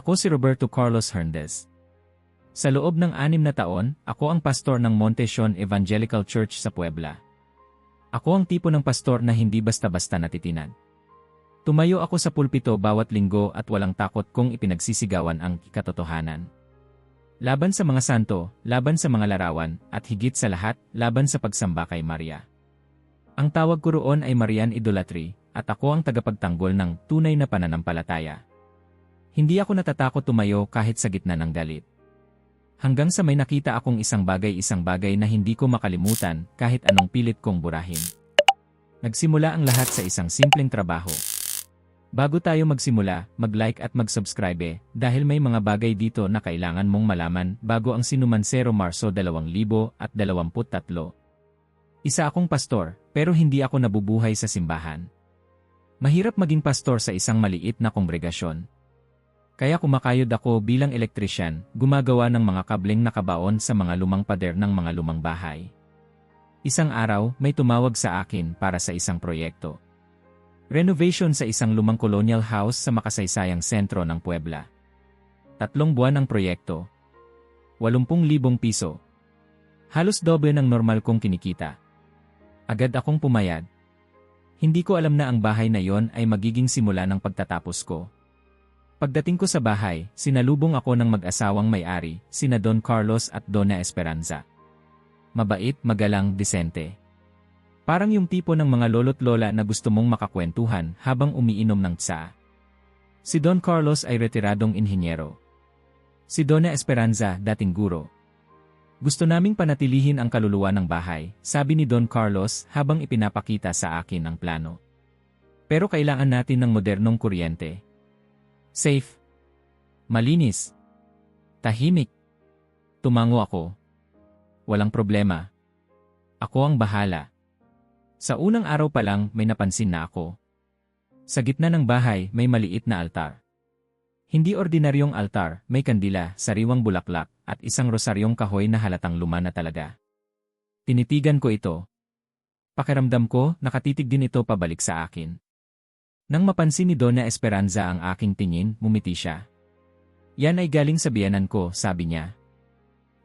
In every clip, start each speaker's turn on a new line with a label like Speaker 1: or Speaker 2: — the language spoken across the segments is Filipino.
Speaker 1: Ako si Roberto Carlos Hernandez. Sa loob ng 6 na taon, ako ang pastor ng Monte Sion Evangelical Church sa Puebla. Ako ang tipo ng pastor na hindi basta-basta natitinag. Tumayo ako sa pulpito bawat linggo at walang takot kung ipinagsisigawan ang katotohanan. Laban sa mga santo, laban sa mga larawan, at higit sa lahat, laban sa pagsamba kay Maria. Ang tawag ko roon ay Marian Idolatry, at ako ang tagapagtanggol ng tunay na pananampalataya. Hindi ako natatakot tumayo kahit sa gitna ng galit. Hanggang sa may nakita akong isang bagay na hindi ko makalimutan kahit anong pilit kong burahin. Nagsimula ang lahat sa isang simpleng trabaho. Bago tayo magsimula, mag-like at mag-subscribe dahil may mga bagay dito na kailangan mong malaman bago ang Sinumansero Marso 2023. Isa akong pastor, pero hindi ako nabubuhay sa simbahan. Mahirap maging pastor sa isang maliit na kongregasyon. Kaya kumakayod ako bilang elektrisyan, gumagawa ng mga kableng nakabaon sa mga lumang pader ng mga lumang bahay. Isang araw, may tumawag sa akin para sa isang proyekto. Renovation sa isang lumang colonial house sa makasaysayang sentro ng Puebla. 3 buwan ang proyekto. 80,000 piso. Halos doble ng normal kong kinikita. Agad akong pumayag. Hindi ko alam na ang bahay na yon ay magiging simula ng pagtatapos ko. Pagdating ko sa bahay, sinalubong ako ng mag-asawang may-ari, sina Don Carlos at Donna Esperanza. Mabait, magalang, disente. Parang yung tipo ng mga lolo't lola na gusto mong makakwentuhan habang umiinom ng tsaa. Si Don Carlos ay retiradong inhinyero. Si Donna Esperanza, dating guro. Gusto naming panatilihin ang kaluluwa ng bahay, sabi ni Don Carlos habang ipinapakita sa akin ang plano. Pero kailangan natin ng modernong kuryente. Safe. Malinis. Tahimik. Tumango ako. Walang problema. Ako ang bahala. Sa unang araw pa lang may napansin na ako. Sa gitna ng bahay may maliit na altar. Hindi ordinaryong altar, may kandila, sariwang bulaklak, at isang rosaryong kahoy na halatang luma na talaga. Tinitigan ko ito. Pakiramdam ko, nakatitig din ito pabalik sa akin. Nang mapansin ni Donna Esperanza ang aking tingin, ngumiti siya. Yan ay galing sa biyenan ko, sabi niya.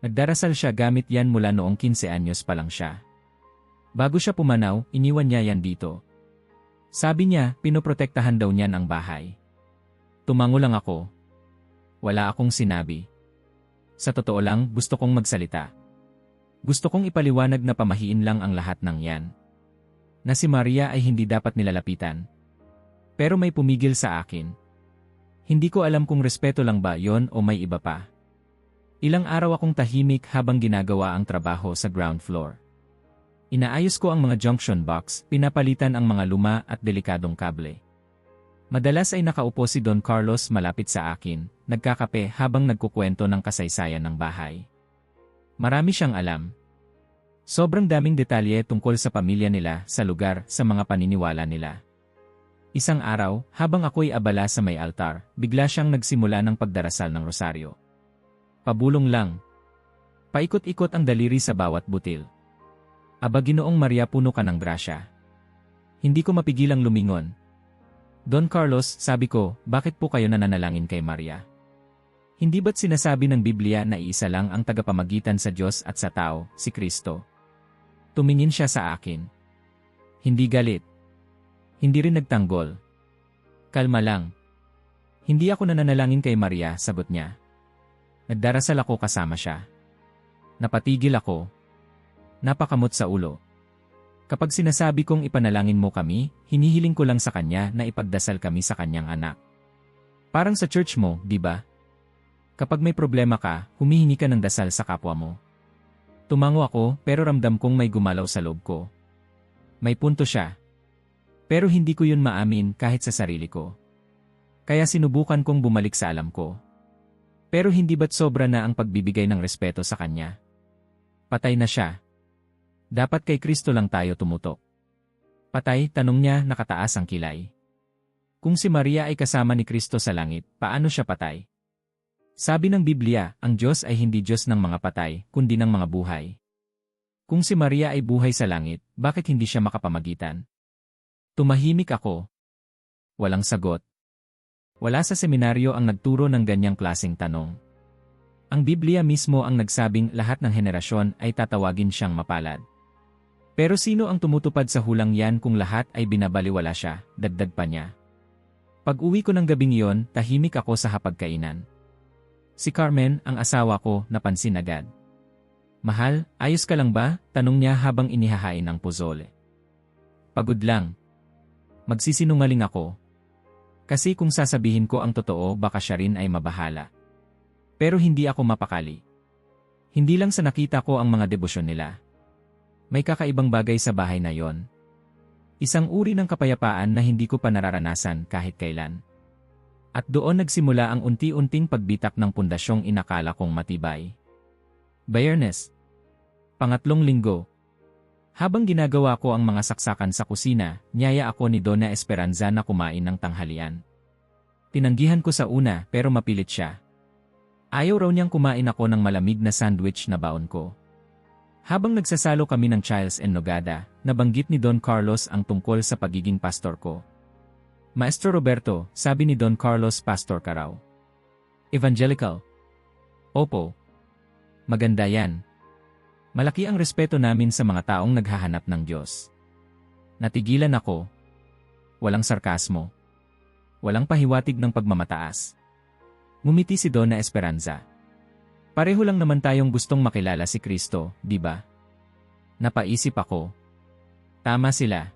Speaker 1: Nagdarasal siya gamit yan mula noong 15 anyos pa lang siya. Bago siya pumanaw, iniwan niya yan dito. Sabi niya, pinoprotektahan daw niyan ang bahay. Tumango lang ako. Wala akong sinabi. Sa totoo lang, gusto kong magsalita. Gusto kong ipaliwanag na pamahiin lang ang lahat ng yan. Na si Maria ay hindi dapat nilalapitan. Pero may pumigil sa akin. Hindi ko alam kung respeto lang ba yon o may iba pa. Ilang araw akong tahimik habang ginagawa ang trabaho sa ground floor. Inaayos ko ang mga junction box, pinapalitan ang mga luma at delikadong kable. Madalas ay nakaupo si Don Carlos malapit sa akin, nagkakape habang nagkukwento ng kasaysayan ng bahay. Marami siyang alam. Sobrang daming detalye tungkol sa pamilya nila, sa lugar, sa mga paniniwala nila. Isang araw, habang ako'y abala sa may altar, bigla siyang nagsimula ng pagdarasal ng rosaryo. Pabulong lang. Paikot-ikot ang daliri sa bawat butil. Aba Ginoong Maria, puno ka ng grasya. Hindi ko mapigilang lumingon. Don Carlos, sabi ko, bakit po kayo nananalangin kay Maria? Hindi ba't sinasabi ng Biblia na iisa lang ang tagapamagitan sa Diyos at sa tao, si Kristo? Tumingin siya sa akin. Hindi galit. Hindi rin nagtanggol. Kalma lang. Hindi ako nananalangin kay Maria, sagot niya. Nagdarasal ako kasama siya. Napatigil ako. Napakamot sa ulo. Kapag sinasabi kong ipanalangin mo kami, hinihiling ko lang sa kanya na ipagdasal kami sa kanyang anak. Parang sa church mo, di ba? Kapag may problema ka, humihingi ka ng dasal sa kapwa mo. Tumango ako, pero ramdam kong may gumalaw sa loob ko. May punto siya. Pero hindi ko yun maamin kahit sa sarili ko. Kaya sinubukan kong bumalik sa alam ko. Pero hindi ba't sobra na ang pagbibigay ng respeto sa kanya? Patay na siya. Dapat kay Kristo lang tayo tumutok. Patay, tanong niya, nakataas ang kilay. Kung si Maria ay kasama ni Kristo sa langit, paano siya patay? Sabi ng Biblia, ang Diyos ay hindi Diyos ng mga patay, kundi ng mga buhay. Kung si Maria ay buhay sa langit, bakit hindi siya makapamagitan? Tumahimik ako. Walang sagot. Wala sa seminaryo ang nagturo ng ganyang klaseng tanong. Ang Biblia mismo ang nagsabing lahat ng henerasyon ay tatawagin siyang mapalad. Pero sino ang tumutupad sa hulang yan kung lahat ay binabaliwala siya, dagdag pa niya. Pag-uwi ko ng gabing iyon, tahimik ako sa hapagkainan. Si Carmen, ang asawa ko, napansin agad. Mahal, ayos ka lang ba? Tanong niya habang inihahain ang pozole. Pagod lang. Magsisinungaling ako. Kasi kung sasabihin ko ang totoo baka siya rin ay mabahala. Pero hindi ako mapakali. Hindi lang sa nakita ko ang mga debosyon nila. May kakaibang bagay sa bahay na yon. Isang uri ng kapayapaan na hindi ko pa nararanasan kahit kailan. At doon nagsimula ang unti-unting pagbitak ng pundasyong inakala kong matibay. Biyernes. Pangatlong linggo. Habang ginagawa ko ang mga saksakan sa kusina, niyaya ako ni Donna Esperanza na kumain ng tanghalian. Tinanggihan ko sa una pero mapilit siya. Ayaw raw niyang kumain ako ng malamig na sandwich na baon ko. Habang nagsasalo kami ng chiles en nogada, nabanggit ni Don Carlos ang tungkol sa pagiging pastor ko. Maestro Roberto, sabi ni Don Carlos, pastor ka raw. Evangelical? Opo. Maganda yan. Malaki ang respeto namin sa mga taong naghahanap ng Diyos. Natigilan ako. Walang sarkasmo. Walang pahiwatig ng pagmamataas. Ngumiti si Donna Esperanza. Pareho lang naman tayong gustong makilala si Kristo, di ba? Napaisip ako. Tama sila.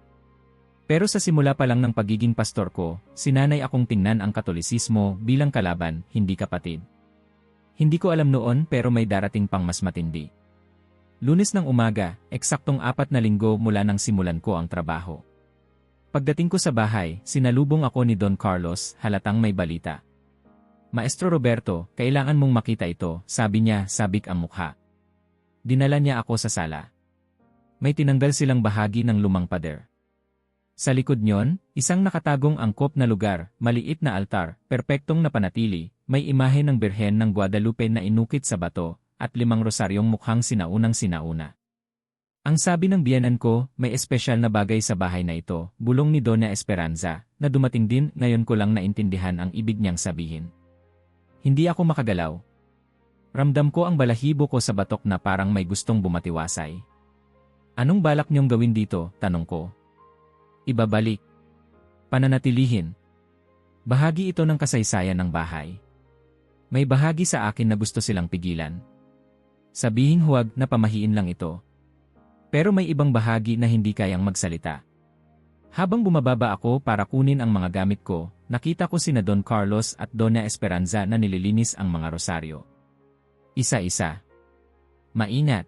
Speaker 1: Pero sa simula pa lang ng pagiging pastor ko, sinanay akong tingnan ang Katolisismo bilang kalaban, hindi kapatid. Hindi ko alam noon pero may darating pang mas matindi. Lunes ng umaga, eksaktong 4 na linggo mula nang simulan ko ang trabaho. Pagdating ko sa bahay, sinalubong ako ni Don Carlos, halatang may balita. Maestro Roberto, kailangan mong makita ito, sabi niya, sabik ang mukha. Dinala niya ako sa sala. May tinanggal silang bahagi ng lumang pader. Sa likod niyon, isang nakatagong angkop na lugar, maliit na altar, perpektong napanatili, may imahe ng Birhen ng Guadalupe na inukit sa bato, at 5 rosaryong mukhang sinaunang-sinauna. Ang sabi ng biyenan ko, may espesyal na bagay sa bahay na ito, bulong ni Donna Esperanza, na dumating din, ngayon ko lang naintindihan ang ibig niyang sabihin. Hindi ako makagalaw. Ramdam ko ang balahibo ko sa batok na parang may gustong bumatiwasay. Anong balak niyong gawin dito? Tanong ko. Ibabalik. Pananatilihin. Bahagi ito ng kasaysayan ng bahay. May bahagi sa akin na gusto silang pigilan. Sabihin huwag na pamahiin lang ito. Pero may ibang bahagi na hindi kayang magsalita. Habang bumababa ako para kunin ang mga gamit ko, nakita ko sina Don Carlos at Donna Esperanza na nililinis ang mga rosaryo. Isa-isa. Maingat.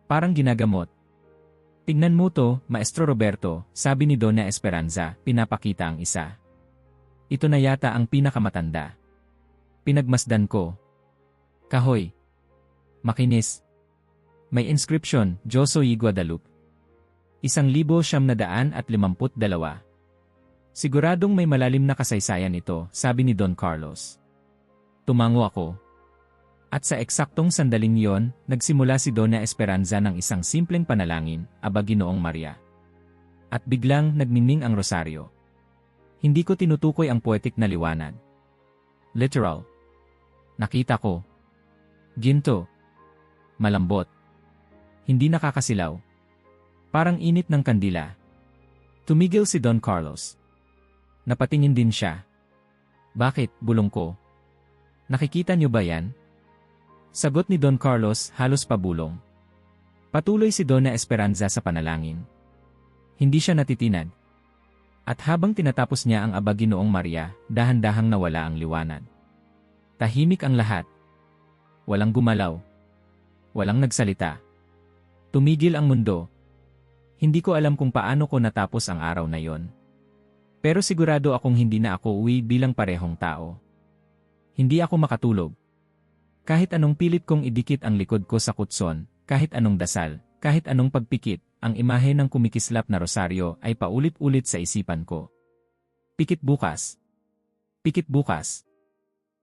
Speaker 1: Parang ginagamot. Tignan mo to, Maestro Roberto, sabi ni Donna Esperanza, pinapakita ang isa. Ito na yata ang pinakamatanda. Pinagmasdan ko. Kahoy. Makinis. May inscription, Diyos y Guadalupe. 1952. Siguradong may malalim na kasaysayan ito, sabi ni Don Carlos. Tumango ako. At sa eksaktong sandaling yon, nagsimula si Donna Esperanza ng isang simpleng panalangin, Aba Ginoong Maria. At biglang nagniningning ang rosaryo. Hindi ko tinutukoy ang poetic na liwanag. Literal. Nakita ko. Ginto. Malambot. Hindi nakakasilaw. Parang init ng kandila. Tumigil si Don Carlos. Napatingin din siya. Bakit, bulong ko? Nakikita niyo ba yan? Sagot ni Don Carlos, halos pabulong. Patuloy si Donna Esperanza sa panalangin. Hindi siya natitinag. At habang tinatapos niya ang Aba Ginoong Maria, dahan-dahang nawala ang liwanag. Tahimik ang lahat. Walang gumalaw. Walang nagsalita. Tumigil ang mundo. Hindi ko alam kung paano ko natapos ang araw na yon. Pero sigurado akong hindi na ako uwi bilang parehong tao. Hindi ako makatulog. Kahit anong pilit kong idikit ang likod ko sa kutson, kahit anong dasal, kahit anong pagpikit, ang imahe ng kumikislap na rosaryo ay paulit-ulit sa isipan ko. Pikit bukas. Pikit bukas.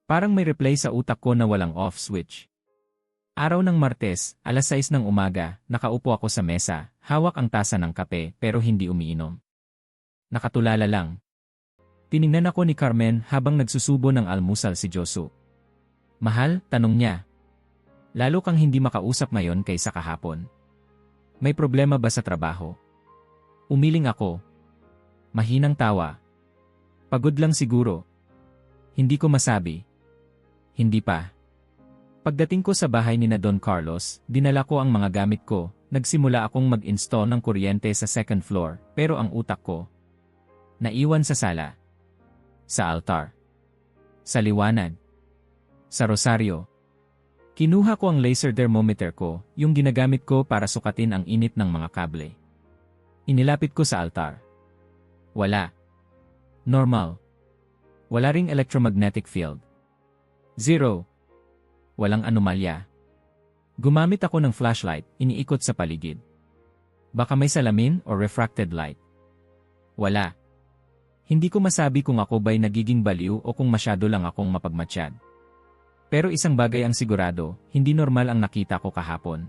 Speaker 1: Parang may replay sa utak ko na walang off switch. Araw ng Martes, 6:00 ng umaga, nakaupo ako sa mesa, hawak ang tasa ng kape pero hindi umiinom. Nakatulala lang. Tiningnan ako ni Carmen habang nagsusubo ng almusal si Josu. Mahal, tanong niya. Lalo kang hindi makausap ngayon kaysa kahapon. May problema ba sa trabaho? Umiling ako. Mahinang tawa. Pagod lang siguro. Hindi ko masabi. Hindi pa. Pagdating ko sa bahay ni na Don Carlos, dinala ko ang mga gamit ko. Nagsimula akong mag-install ng kuryente sa second floor, pero ang utak ko naiwan sa sala. Sa altar. Sa liwanag. Sa rosaryo. Kinuha ko ang laser thermometer ko, yung ginagamit ko para sukatin ang init ng mga kable. Inilapit ko sa altar. Wala. Normal. Wala ring electromagnetic field. Zero. Walang anomalya. Gumamit ako ng flashlight, iniikot sa paligid. Baka may salamin o refracted light. Wala. Hindi ko masabi kung ako ba'y nagiging baliw o kung masyado lang akong mapagmatsyad. Pero isang bagay ang sigurado, hindi normal ang nakita ko kahapon.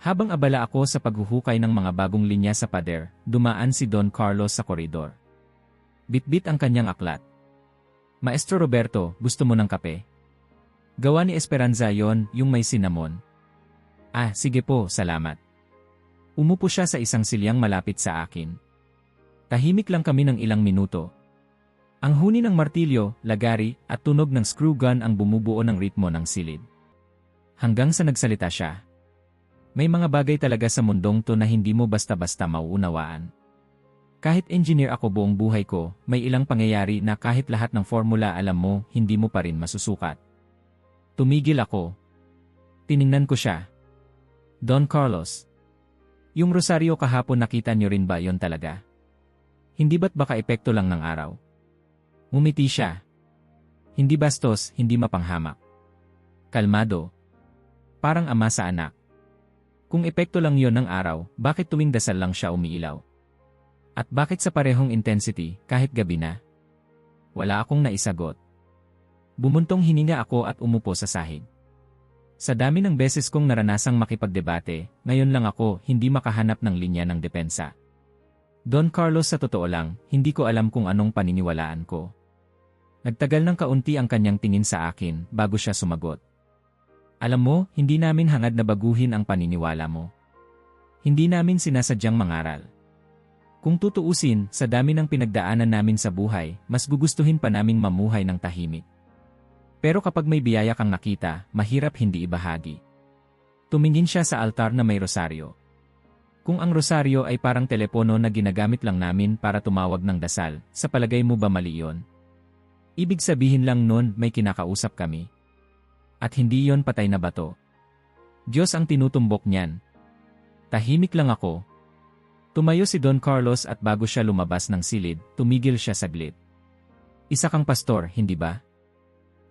Speaker 1: Habang abala ako sa paghuhukay ng mga bagong linya sa pader, dumaan si Don Carlos sa koridor. Bitbit ang kanyang aklat. Maestro Roberto, gusto mo ng kape? Gawa ni Esperanza yon, yung may cinnamon. Ah, sige po, salamat. Umupo siya sa isang silyang malapit sa akin. Tahimik lang kami ng ilang minuto. Ang huni ng martilyo, lagari, at tunog ng screw gun ang bumubuo ng ritmo ng silid. Hanggang sa nagsalita siya. May mga bagay talaga sa mundong to na hindi mo basta-basta mauunawaan. Kahit engineer ako buong buhay ko, may ilang pangyayari na kahit lahat ng formula alam mo, hindi mo pa rin masusukat. Tumigil ako. Tiningnan ko siya. Don Carlos. Yung rosaryo kahapon nakita niyo rin ba yon talaga? Hindi ba't baka epekto lang ng araw? Ngumiti siya. Hindi bastos, hindi mapanghamak. Kalmado. Parang ama sa anak. Kung epekto lang yon ng araw, bakit tuwing dasal lang siya umiilaw? At bakit sa parehong intensity, kahit gabi na? Wala akong naisagot. Bumuntong hininga ako at umupo sa sahig. Sa dami ng beses kong naranasang makipagdebate, ngayon lang ako hindi makahanap ng linya ng depensa. Don Carlos, sa totoo lang, hindi ko alam kung anong paniniwalaan ko. Nagtagal ng kaunti ang kanyang tingin sa akin bago siya sumagot. Alam mo, hindi namin hangad na baguhin ang paniniwala mo. Hindi namin sinasadyang mangaral. Kung tutuusin, sa dami ng pinagdaanan namin sa buhay, mas gugustuhin pa naming mamuhay ng tahimik. Pero kapag may biyaya kang nakita, mahirap hindi ibahagi. Tumingin siya sa altar na may rosaryo. Kung ang rosaryo ay parang telepono na ginagamit lang namin para tumawag ng dasal, sa palagay mo ba mali yun? Ibig sabihin lang nun may kinakausap kami. At hindi yon patay na bato. Diyos ang tinutumbok niyan. Tahimik lang ako. Tumayo si Don Carlos at bago siya lumabas ng silid, tumigil siya saglit. Isa kang pastor, hindi ba?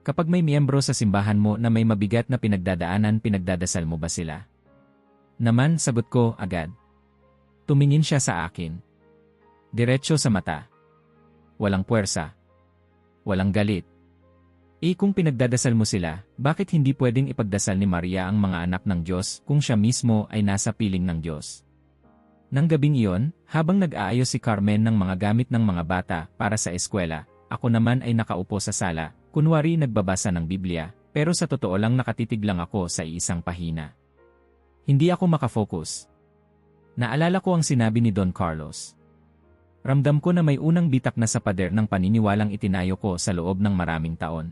Speaker 1: Kapag may miyembro sa simbahan mo na may mabigat na pinagdadaanan, pinagdadasal mo ba sila? Naman, sagot ko agad. Tumingin siya sa akin. Diretso sa mata. Walang puwersa. Walang galit. Kung pinagdadasal mo sila, bakit hindi pwedeng ipagdasal ni Maria ang mga anak ng Diyos kung siya mismo ay nasa piling ng Diyos? Nang gabing iyon, habang nag-aayos si Carmen ng mga gamit ng mga bata para sa eskwela, ako naman ay nakaupo sa sala, kunwari nagbabasa ng Biblia, pero sa totoo lang nakatitig lang ako sa isang pahina. Hindi ako makafocus. Naalala ko ang sinabi ni Don Carlos. Ramdam ko na may unang bitak na sa pader ng paniniwalang itinayo ko sa loob ng maraming taon.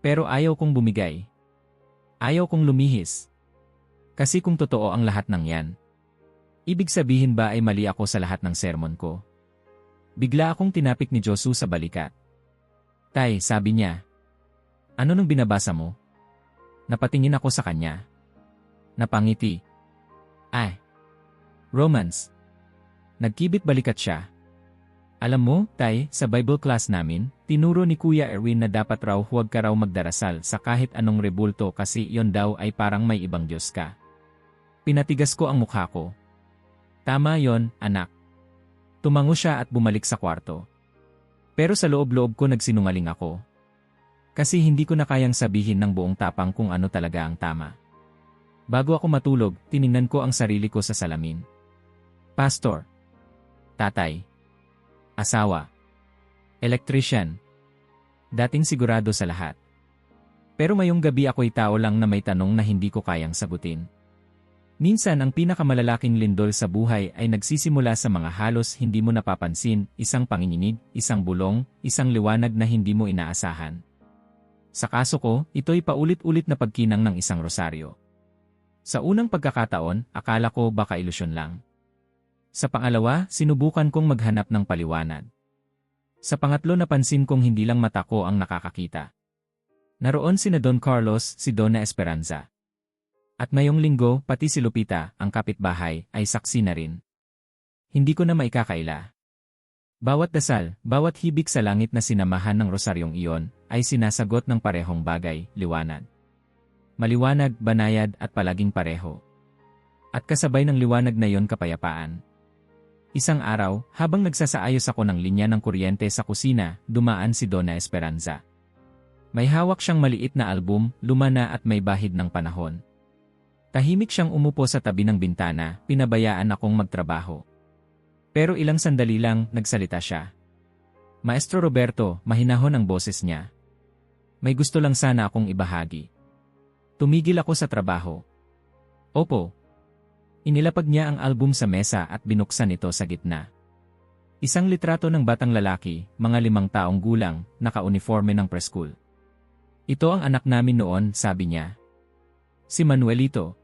Speaker 1: Pero ayaw kong bumigay. Ayaw kong lumihis. Kasi kung totoo ang lahat ng yan, ibig sabihin ba ay mali ako sa lahat ng sermon ko? Bigla akong tinapik ni Josu sa balikat. Tay, sabi niya. Ano nung binabasa mo? Napatingin ako sa kanya. Napangiti. Ay. Romans. Nagkibit balikat siya. Alam mo, Tay, sa Bible class namin, tinuro ni Kuya Erwin na dapat raw huwag ka raw magdarasal sa kahit anong rebulto kasi yon daw ay parang may ibang Diyos ka. Pinatigas ko ang mukha ko. Tama yon, anak. Tumango siya at bumalik sa kwarto. Pero sa loob-loob ko nagsinungaling ako. Kasi hindi ko na kayang sabihin ng buong tapang kung ano talaga ang tama. Bago ako matulog, tiningnan ko ang sarili ko sa salamin. Pastor. Tatay. Asawa. Electrician. Dating sigurado sa lahat. Pero ngayong gabi ako'y tao lang na may tanong na hindi ko kayang sagutin. Minsan ang pinakamalalaking lindol sa buhay ay nagsisimula sa mga halos hindi mo napapansin, isang panginginig, isang bulong, isang liwanag na hindi mo inaasahan. Sa kaso ko, ito'y paulit-ulit na pagkinang ng isang rosaryo. Sa unang pagkakataon, akala ko baka ilusyon lang. Sa pangalawa, sinubukan kong maghanap ng paliwanag. Sa pangatlo napansin kong hindi lang mata ko ang nakakakita. Naroon sina Don Carlos, si Donna Esperanza. At ngayong linggo, pati si Lupita, ang kapitbahay, ay saksi na rin. Hindi ko na maikakaila. Bawat dasal, bawat hibik sa langit na sinamahan ng rosaryong iyon, ay sinasagot ng parehong bagay, liwanag. Maliwanag, banayad at palaging pareho. At kasabay ng liwanag na iyon kapayapaan. Isang araw, habang nagsasaayos ako ng linya ng kuryente sa kusina, dumaan si Donna Esperanza. May hawak siyang maliit na album, luma na at may bahid ng panahon. Tahimik siyang umupo sa tabi ng bintana, pinabayaan akong magtrabaho. Pero ilang sandali lang, nagsalita siya. Maestro Roberto, mahinahon ang boses niya. May gusto lang sana akong ibahagi. Tumigil ako sa trabaho. Opo. Inilapag niya ang album sa mesa at binuksan ito sa gitna. Isang litrato ng batang lalaki, mga 5 taong gulang, naka-uniforme ng preschool. Ito ang anak namin noon, sabi niya. Si Manuelito.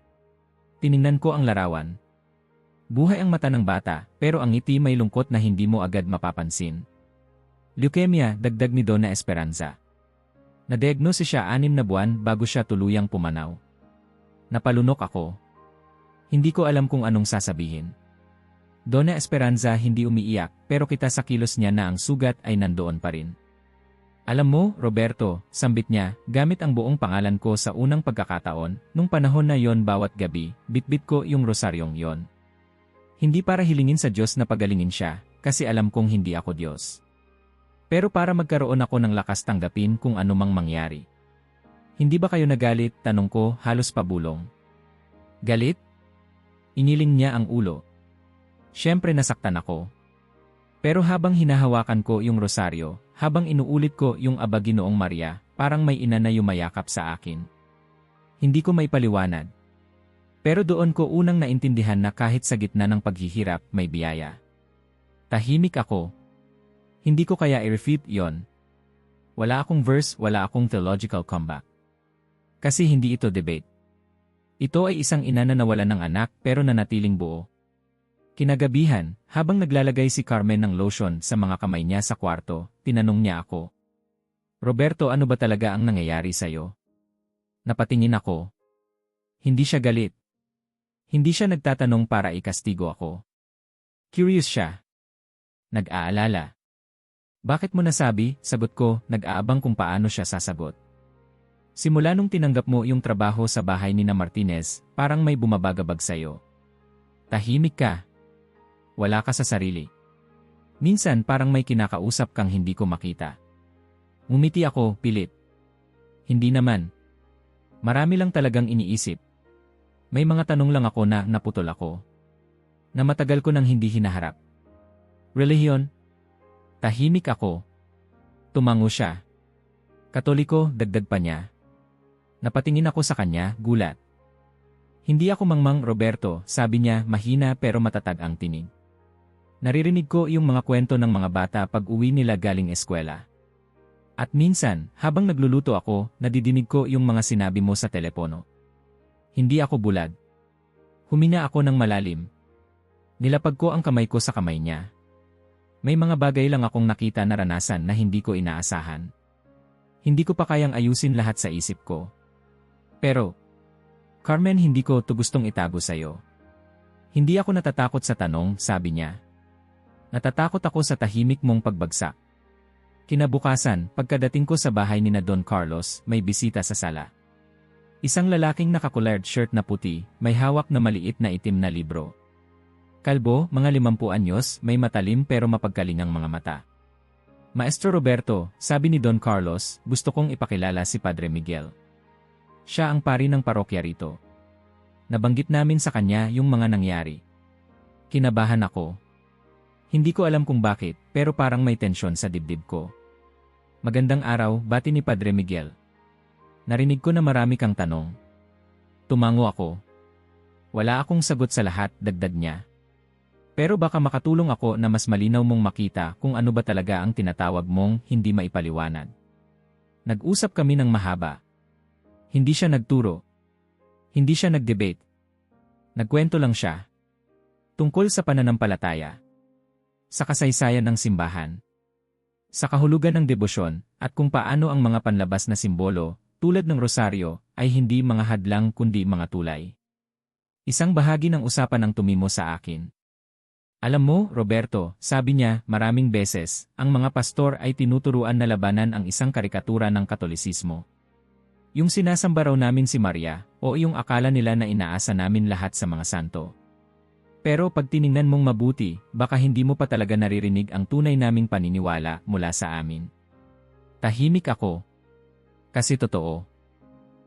Speaker 1: Tiningnan ko ang larawan. Buhay ang mata ng bata, pero ang ngiti may lungkot na hindi mo agad mapapansin. Leukemia, dagdag ni Donna Esperanza. Na-diagnose siya 6 na buwan bago siya tuluyang pumanaw. Napalunok ako. Hindi ko alam kung anong sasabihin. Donna Esperanza hindi umiiyak, pero kita sa kilos niya na ang sugat ay nandoon pa rin. Alam mo, Roberto, sambit niya, gamit ang buong pangalan ko sa unang pagkakataon, nung panahon na yon bawat gabi, bitbit ko yung rosaryong yon. Hindi para hilingin sa Diyos na pagalingin siya, kasi alam kong hindi ako Diyos. Pero para magkaroon ako ng lakas tanggapin kung anumang mangyari. Hindi ba kayo nagalit, tanong ko, halos pabulong. Galit? Iniling niya ang ulo. Siyempre nasaktan ako. Pero habang hinahawakan ko yung rosaryo, habang inuulit ko yung Aba Ginoong Maria, parang may ina na yumayakap sa akin. Hindi ko maipaliwanag. Pero doon ko unang naintindihan na kahit sa gitna ng paghihirap, may biyaya. Tahimik ako. Hindi ko kaya i-refute yon. Wala akong verse, wala akong theological comeback. Kasi hindi ito debate. Ito ay isang ina na nawalan ng anak pero nanatiling buo. Kinagabihan, habang naglalagay si Carmen ng lotion sa mga kamay niya sa kwarto, tinanong niya ako. Roberto, ano ba talaga ang nangyayari sa'yo? Napatingin ako. Hindi siya galit. Hindi siya nagtatanong para ikastigo ako. Curious siya. Nag-aalala. Bakit mo nasabi? Sagot ko, nag-aabang kung paano siya sasagot. Simula nung tinanggap mo yung trabaho sa bahay ni na Martinez, parang may bumabagabag sa'yo. Tahimik ka. Wala ka sa sarili. Minsan parang may kinakausap kang hindi ko makita. Umiti ako, pilit. Hindi naman. Marami lang talagang iniisip. May mga tanong lang ako na naputol ako. Na matagal ko nang hindi hinaharap. Relihiyon? Tahimik ako. Tumango siya. Katoliko, dagdag pa niya. Napatingin ako sa kanya, gulat. Hindi ako mangmang, Roberto, sabi niya, mahina pero matatag ang tinig. Naririnig ko yung mga kwento ng mga bata pag uwi nila galing eskwela. At minsan, habang nagluluto ako, nadidinig ko yung mga sinabi mo sa telepono. Hindi ako bulag. Humina ako ng malalim. Nilapag ko ang kamay ko sa kamay niya. May mga bagay lang akong nakita naranasan na hindi ko inaasahan. Hindi ko pa kayang ayusin lahat sa isip ko. Pero, Carmen, hindi ko to gustong itago sa'yo. Hindi ako natatakot sa tanong, sabi niya. Natatakot ako sa tahimik mong pagbagsak. Kinabukasan, pagkadating ko sa bahay ni na Don Carlos, may bisita sa sala. Isang lalaking naka-collared shirt na puti, may hawak na maliit na itim na libro. Kalbo, mga 50 anyos, may matalim pero mapagkalingang mga mata. Maestro Roberto, sabi ni Don Carlos, gusto kong ipakilala si Padre Miguel. Siya ang pari ng parokya rito. Nabanggit namin sa kanya yung mga nangyari. Kinabahan ako. Hindi ko alam kung bakit, pero parang may tensyon sa dibdib ko. Magandang araw, bati ni Padre Miguel. Narinig ko na marami kang tanong. Tumango ako. Wala akong sagot sa lahat, dagdag niya. Pero baka makatulong ako na mas malinaw mong makita kung ano ba talaga ang tinatawag mong hindi maipaliwanag. Nag-usap kami ng mahaba. Hindi siya nagturo. Hindi siya nag-debate. Nagkwento lang siya. Tungkol sa pananampalataya. Sa kasaysayan ng simbahan. Sa kahulugan ng debosyon at kung paano ang mga panlabas na simbolo, tulad ng rosaryo, ay hindi mga hadlang kundi mga tulay. Isang bahagi ng usapan ang tumimo sa akin. Alam mo, Roberto, sabi niya, maraming beses, ang mga pastor ay tinuturuan na labanan ang isang karikatura ng Katolisismo. Yung sinasamba raw namin si Maria, o yung akala nila na inaasa namin lahat sa mga santo. Pero pag tiningnan mong mabuti, baka hindi mo pa talaga naririnig ang tunay naming paniniwala mula sa amin. Tahimik ako. Kasi totoo.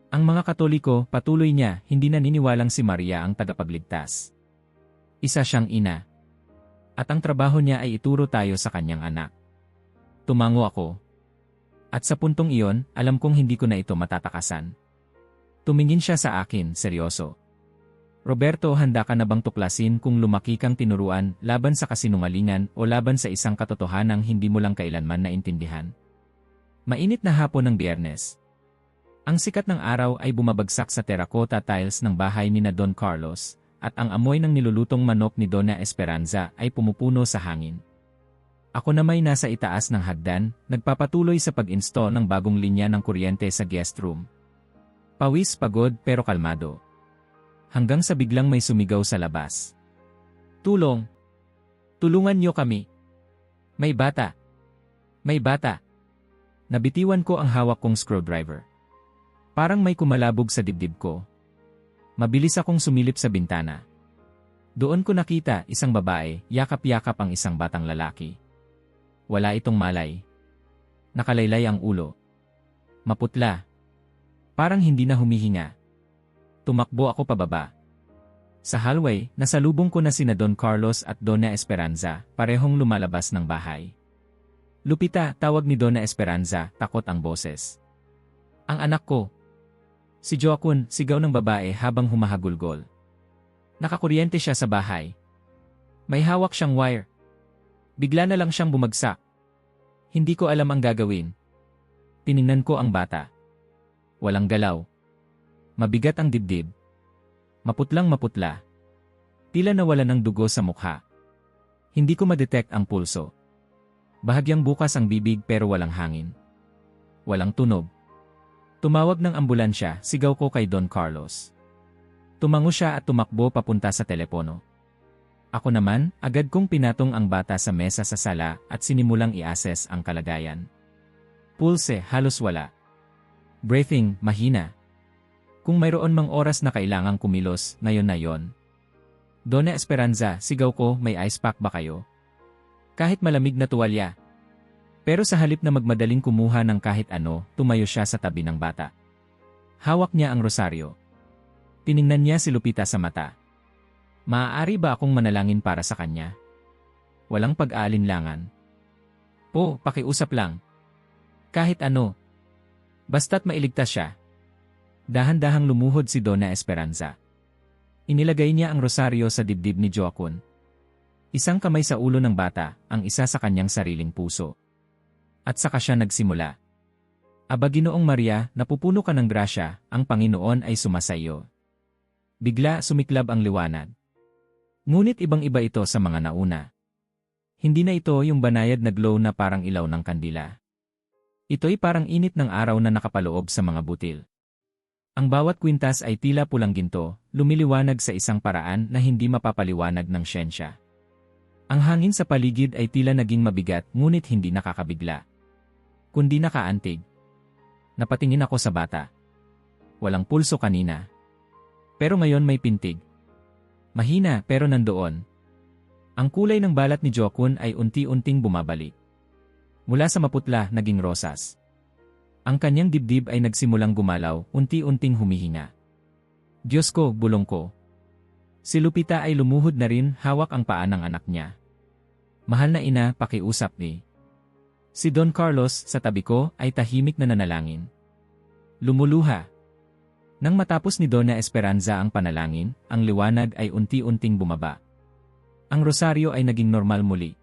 Speaker 1: Ang mga Katoliko, patuloy niya, hindi naniniwalang si Maria ang tagapagligtas. Isa siyang ina. At ang trabaho niya ay ituro tayo sa kanyang anak. Tumango ako. At sa puntong iyon, alam kong hindi ko na ito matatakasan. Tumingin siya sa akin, seryoso. Roberto, handa ka na bang tuklasin kung lumaki kang tinuruan laban sa kasinungalingan o laban sa isang katotohanang hindi mo lang kailanman naintindihan? Mainit na hapon ng Biyernes. Ang sikat ng araw ay bumabagsak sa terracotta tiles ng bahay ni na Don Carlos, at ang amoy ng nilulutong manok ni Donna Esperanza ay pumupuno sa hangin. Ako na may nasa itaas ng hagdan, nagpapatuloy sa pag-install ng bagong linya ng kuryente sa guest room. Pawis, pagod pero kalmado. Hanggang sa biglang may sumigaw sa labas. Tulong! Tulungan niyo kami! May bata! May bata! Nabitiwan ko ang hawak kong screwdriver. Parang may kumalabog sa dibdib ko. Mabilis akong sumilip sa bintana. Doon ko nakita isang babae, yakap-yakap ang isang batang lalaki. Wala itong malay. Nakalaylay ang ulo. Maputla. Parang hindi na humihinga. Tumakbo ako pababa. Sa hallway, nasalubong ko na sina Don Carlos at Donna Esperanza, parehong lumalabas ng bahay. Lupita, tawag ni Donna Esperanza, takot ang boses. Ang anak ko. Si Joaquin, sigaw ng babae habang humahagulgol. Nakakuryente siya sa bahay. May hawak siyang wire. Bigla na lang siyang bumagsak. Hindi ko alam ang gagawin. Tiningnan ko ang bata. Walang galaw. Mabigat ang dibdib. Maputlang maputla. Tila nawala ng dugo sa mukha. Hindi ko ma-detect ang pulso. Bahagyang bukas ang bibig pero walang hangin. Walang tunog. Tumawag ng ambulansya, sigaw ko kay Don Carlos. Tumango siya at tumakbo papunta sa telepono. Ako naman, agad kong pinatong ang bata sa mesa sa sala at sinimulang i-assess ang kalagayan. Pulse, halos wala. Breathing, mahina. Kung mayroon mang oras na kailangang kumilos, ngayon na yon. Donna Esperanza, sigaw ko, may ice pack ba kayo? Kahit malamig na tuwalya. Pero sa halip na magmadaling kumuha ng kahit ano, tumayo siya sa tabi ng bata. Hawak niya ang rosaryo. Tiningnan niya si Lupita sa mata. Maaari ba akong manalangin para sa kanya? Walang pag-aalinlangan. Po, pakiusap lang. Kahit ano. Basta't mailigtas siya. Dahan-dahang lumuhod si Donna Esperanza. Inilagay niya ang rosaryo sa dibdib ni Joaquin. Isang kamay sa ulo ng bata, ang isa sa kanyang sariling puso. At saka siya nagsimula. Aba Ginoong Maria, napupuno ka ng grasya, ang Panginoon ay sumasayo. Bigla sumiklab ang liwanag. Ngunit ibang-iba ito sa mga nauna. Hindi na ito yung banayad na glow na parang ilaw ng kandila. Ito'y parang init ng araw na nakapaloob sa mga butil. Ang bawat kwintas ay tila pulang ginto, lumiliwanag sa isang paraan na hindi mapapaliwanag ng siyensya. Ang hangin sa paligid ay tila naging mabigat ngunit hindi nakakabigla. Kundi nakaantig. Napatingin ako sa bata. Walang pulso kanina. Pero ngayon may pintig. Mahina pero nandoon. Ang kulay ng balat ni Joaquin ay unti-unting bumabalik. Mula sa maputla naging rosas. Ang kanyang dibdib ay nagsimulang gumalaw, unti-unting humihinga. Diyos ko, bulong ko. Si Lupita ay lumuhod na rin, hawak ang paa ng anak niya. Mahal na ina, pakiusap ni. Si Don Carlos sa tabi ko ay tahimik na nanalangin. Lumuluha. Nang matapos ni Donna Esperanza ang panalangin, ang liwanag ay unti-unting bumaba. Ang rosaryo ay naging normal muli.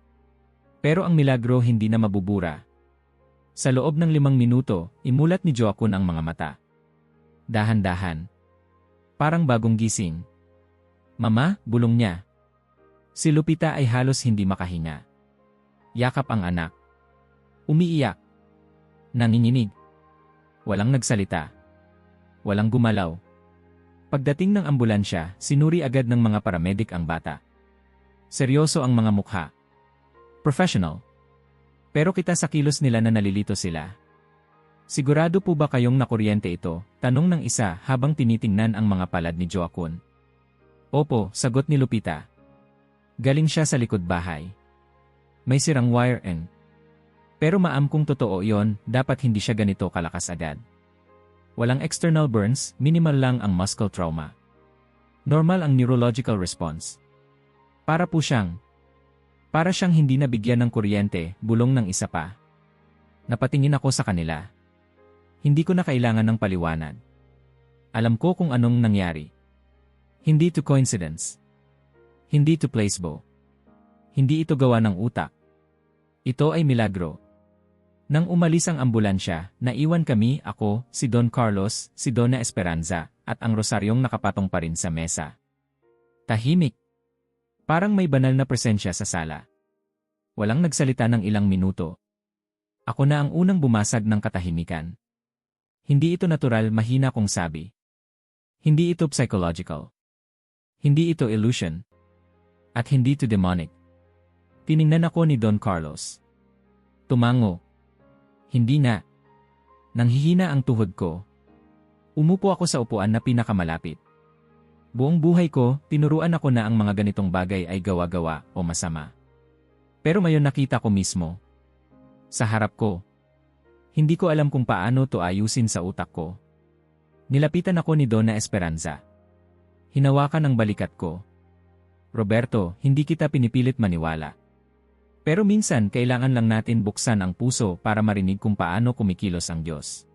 Speaker 1: Pero ang milagro hindi na mabubura. Sa loob ng 5 minuto, imulat ni Joaquin ang mga mata. Dahan-dahan. Parang bagong gising. Mama, bulong niya. Si Lupita ay halos hindi makahinga. Yakap ang anak. Umiiyak. Nanginginig. Walang nagsalita. Walang gumalaw. Pagdating ng ambulansya, sinuri agad ng mga paramedic ang bata. Seryoso ang mga mukha. Professional. Pero kita sa kilos nila na nalilito sila. Sigurado po ba kayong nakuryente ito? Tanong ng isa habang tinitingnan ang mga palad ni Joaquin. Opo, sagot ni Lupita. Galing siya sa likod bahay. May sirang wire and. Pero maam kung totoo yon, dapat hindi siya ganito kalakas agad. Walang external burns, minimal lang ang muscle trauma. Normal ang neurological response. Para siyang hindi nabigyan ng kuryente, bulong ng isa pa. Napatingin ako sa kanila. Hindi ko na kailangan ng paliwanag. Alam ko kung anong nangyari. Hindi to coincidence. Hindi to placebo. Hindi ito gawa ng utak. Ito ay milagro. Nang umalis ang ambulansya, naiwan kami, ako, si Don Carlos, si Donna Esperanza, at ang rosaryong nakapatong pa rin sa mesa. Tahimik. Parang may banal na presensya sa sala. Walang nagsalita ng ilang minuto. Ako na ang unang bumasag ng katahimikan. Hindi ito natural, mahina kong sabi. Hindi ito psychological. Hindi ito illusion. At hindi ito demonic. Tiningnan ako ni Don Carlos. Tumango. Hindi na. Nanghihina ang tuhod ko. Umupo ako sa upuan na pinakamalapit. Buong buhay ko, tinuruan ako na ang mga ganitong bagay ay gawa-gawa o masama. Pero ngayon nakita ko mismo. Sa harap ko. Hindi ko alam kung paano to ayusin sa utak ko. Nilapitan ako ni Donna Esperanza. Hinawakan ang balikat ko. Roberto, hindi kita pinipilit maniwala. Pero minsan kailangan lang natin buksan ang puso para marinig kung paano kumikilos ang Diyos.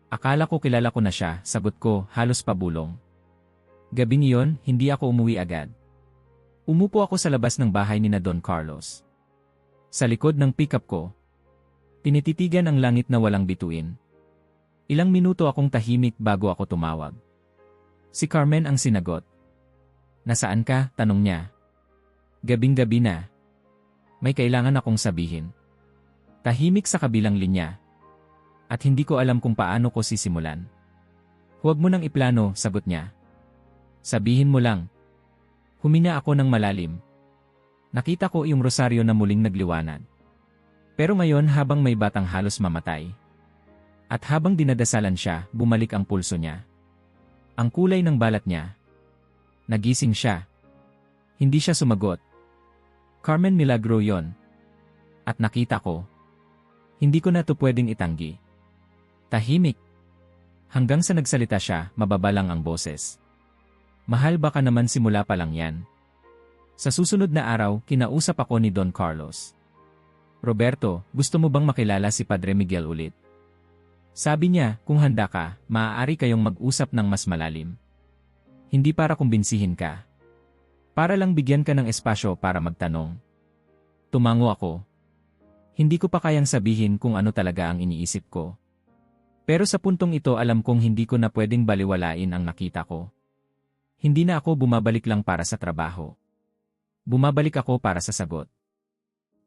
Speaker 1: Akala ko kilala ko na siya, sagot ko, halos pabulong. Gabing iyon, hindi ako umuwi agad. Umupo ako sa labas ng bahay ni na Don Carlos. Sa likod ng pickup ko, tinititigan ang langit na walang bituin. Ilang minuto akong tahimik bago ako tumawag. Si Carmen ang sinagot. Nasaan ka? Tanong niya. Gabing-gabi na. May kailangan akong sabihin. Tahimik sa kabilang linya. At hindi ko alam kung paano ko sisimulan. Huwag mo nang iplano, sagot niya. Sabihin mo lang. Huminga ako ng malalim. Nakita ko yung rosaryo na muling nagliwanag. Pero ngayon habang may batang halos mamatay. At habang dinadasalan siya, bumalik ang pulso niya. Ang kulay ng balat niya. Nagising siya. Hindi siya sumagot. Carmen, milagro yon. At nakita ko. Hindi ko na to pwedeng itanggi. Tahimik. Hanggang sa nagsalita siya, mababa lang ang boses. Mahal, baka naman simula pa lang yan. Sa susunod na araw, kinausap ako ni Don Carlos. Roberto, gusto mo bang makilala si Padre Miguel ulit? Sabi niya, kung handa ka, maaari kayong mag-usap ng mas malalim. Hindi para kumbinsihin ka. Para lang bigyan ka ng espasyo para magtanong. Tumango ako. Hindi ko pa kayang sabihin kung ano talaga ang iniisip ko. Pero sa puntong ito alam kong hindi ko na pwedeng baliwalain ang nakita ko. Hindi na ako bumabalik lang para sa trabaho. Bumabalik ako para sa sagot.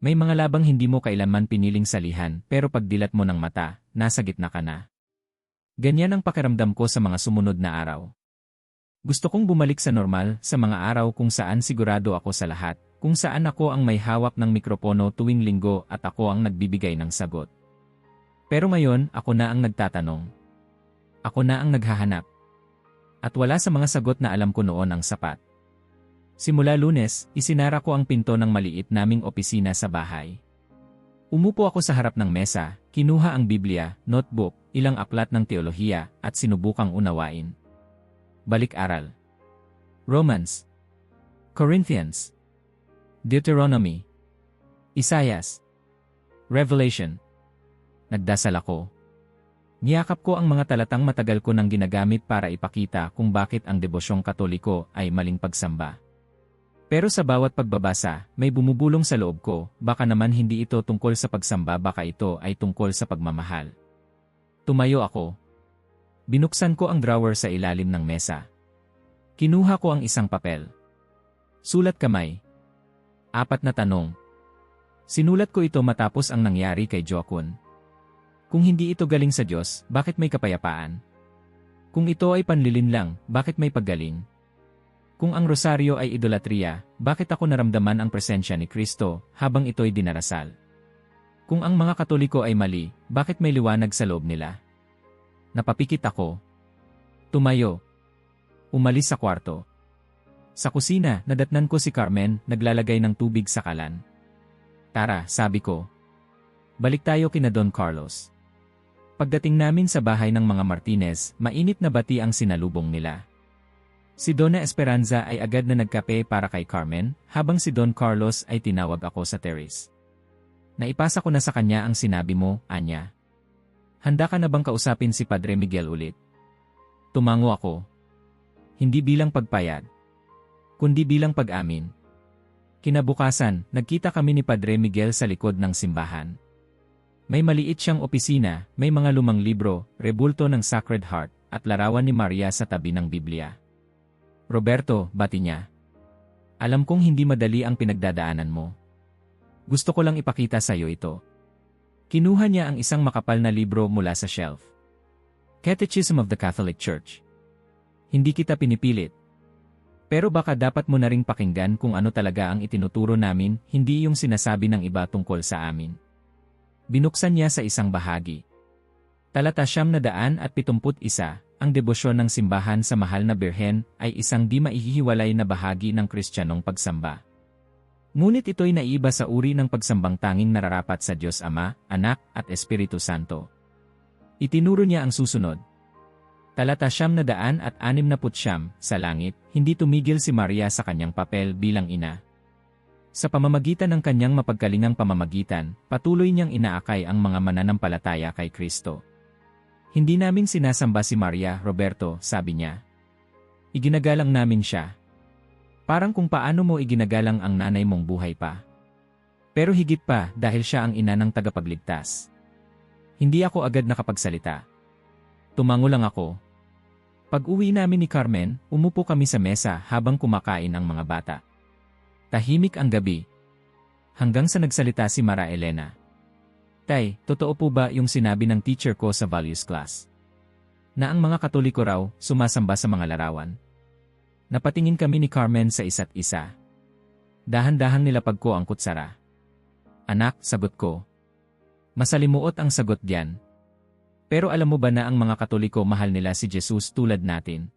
Speaker 1: May mga labang hindi mo kailanman piniling salihan pero pagdilat mo ng mata, nasa gitna ka na. Ganyan ang pakiramdam ko sa mga sumunod na araw. Gusto kong bumalik sa normal, sa mga araw kung saan sigurado ako sa lahat, kung saan ako ang may hawak ng mikropono tuwing linggo at ako ang nagbibigay ng sagot. Pero ngayon, ako na ang nagtatanong. Ako na ang naghahanap. At wala sa mga sagot na alam ko noon ang sapat. Simula Lunes, isinara ko ang pinto ng maliit naming opisina sa bahay. Umupo ako sa harap ng mesa, kinuha ang Biblia, notebook, ilang aklat ng teolohiya, at sinubukang unawain. Balik-aral. Romans. Corinthians. Deuteronomy. Isaias. Revelation. Nagdasal ako. Niyakap ko ang mga talatang matagal ko nang ginagamit para ipakita kung bakit ang debosyong Katoliko ay maling pagsamba. Pero sa bawat pagbabasa, may bumubulong sa loob ko, baka naman hindi ito tungkol sa pagsamba, baka ito ay tungkol sa pagmamahal. Tumayo ako. Binuksan ko ang drawer sa ilalim ng mesa. Kinuha ko ang isang papel. Sulat kamay. 4 na tanong. Sinulat ko ito matapos ang nangyari kay Jokun. Kung hindi ito galing sa Diyos, bakit may kapayapaan? Kung ito ay panlilinlang, bakit may paggaling? Kung ang rosaryo ay idolatriya, bakit ako naramdaman ang presensya ni Kristo habang ito'y dinarasal? Kung ang mga Katoliko ay mali, bakit may liwanag sa loob nila? Napapikit ako. Tumayo. Umalis sa kwarto. Sa kusina, nadatnan ko si Carmen, naglalagay ng tubig sa kalan. Tara, sabi ko. Balik tayo kina Don Carlos. Pagdating namin sa bahay ng mga Martinez, mainit na bati ang sinalubong nila. Si Donna Esperanza ay agad na nagkape para kay Carmen, habang si Don Carlos ay tinawag ako sa terrace. Naipasa ko na sa kanya ang sinabi mo, Anya. Handa ka na bang kausapin si Padre Miguel ulit? Tumango ako. Hindi bilang pagpayag, kundi bilang pag-amin. Kinabukasan, nagkita kami ni Padre Miguel sa likod ng simbahan. May maliit siyang opisina, may mga lumang libro, rebulto ng Sacred Heart, at larawan ni Maria sa tabi ng Biblia. Roberto, bati niya. Alam kong hindi madali ang pinagdadaanan mo. Gusto ko lang ipakita sa iyo ito. Kinuha niya ang isang makapal na libro mula sa shelf. Catechism of the Catholic Church. Hindi kita pinipilit. Pero baka dapat mo na ring pakinggan kung ano talaga ang itinuturo namin, hindi yung sinasabi ng iba tungkol sa amin. Binuksan niya sa isang bahagi. Talata 971, ang debosyon ng simbahan sa mahal na Birhen ay isang di maihihiwalay na bahagi ng Kristiyanong pagsamba. Ngunit ito'y naiiba sa uri ng pagsambang tanging nararapat sa Diyos Ama, Anak, at Espiritu Santo. Itinuro niya ang susunod. Talata 969, sa langit, hindi tumigil si Maria sa kanyang papel bilang ina. Sa pamamagitan ng kanyang mapagkalingang pamamagitan, patuloy niyang inaakay ang mga mananampalataya kay Kristo. Hindi namin sinasamba si Maria, Roberto, sabi niya. Iginagalang namin siya. Parang kung paano mo iginagalang ang nanay mong buhay pa. Pero higit pa dahil siya ang ina ng tagapagligtas. Hindi ako agad nakapagsalita. Tumango lang ako. Pag-uwi namin ni Carmen, umupo kami sa mesa habang kumakain ang mga bata. Tahimik ang gabi. Hanggang sa nagsalita si Mara Elena. Tay, totoo po ba yung sinabi ng teacher ko sa values class? Na ang mga Katoliko raw, sumasamba sa mga larawan? Napatingin kami ni Carmen sa isa't isa. Dahan-dahang nilapag ko ang kutsara. Anak, sagot ko. Masalimuot ang sagot diyan. Pero alam mo ba na ang mga Katoliko mahal nila si Jesus tulad natin?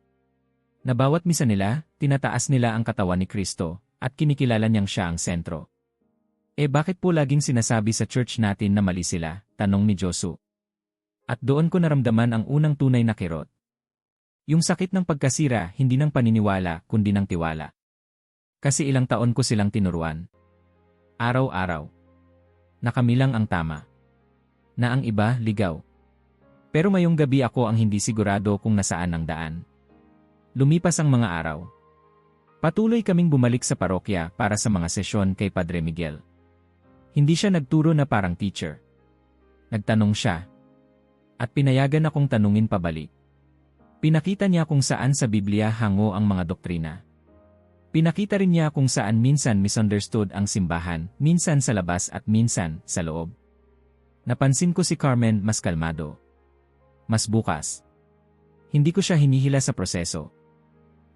Speaker 1: Na bawat misa nila, tinataas nila ang katawan ni Kristo, at kinikilala niyang siya ang sentro. Bakit po laging sinasabi sa church natin na mali sila? Tanong ni Josu. At doon ko naramdaman ang unang tunay na kirot. Yung sakit ng pagkasira, hindi ng paniniwala, kundi ng tiwala. Kasi ilang taon ko silang tinuruan. Araw-araw. Na kami lang ang tama. Na ang iba, ligaw. Pero mayong gabi ako ang hindi sigurado kung nasaan ang daan. Lumipas ang mga araw. Patuloy kaming bumalik sa parokya para sa mga sesyon kay Padre Miguel. Hindi siya nagturo na parang teacher. Nagtanong siya. At pinayagan akong tanungin pabalik. Pinakita niya kung saan sa Biblia hango ang mga doktrina. Pinakita rin niya kung saan minsan misunderstood ang simbahan, minsan sa labas at minsan sa loob. Napansin ko si Carmen mas kalmado. Mas bukas. Hindi ko siya hinihila sa proseso.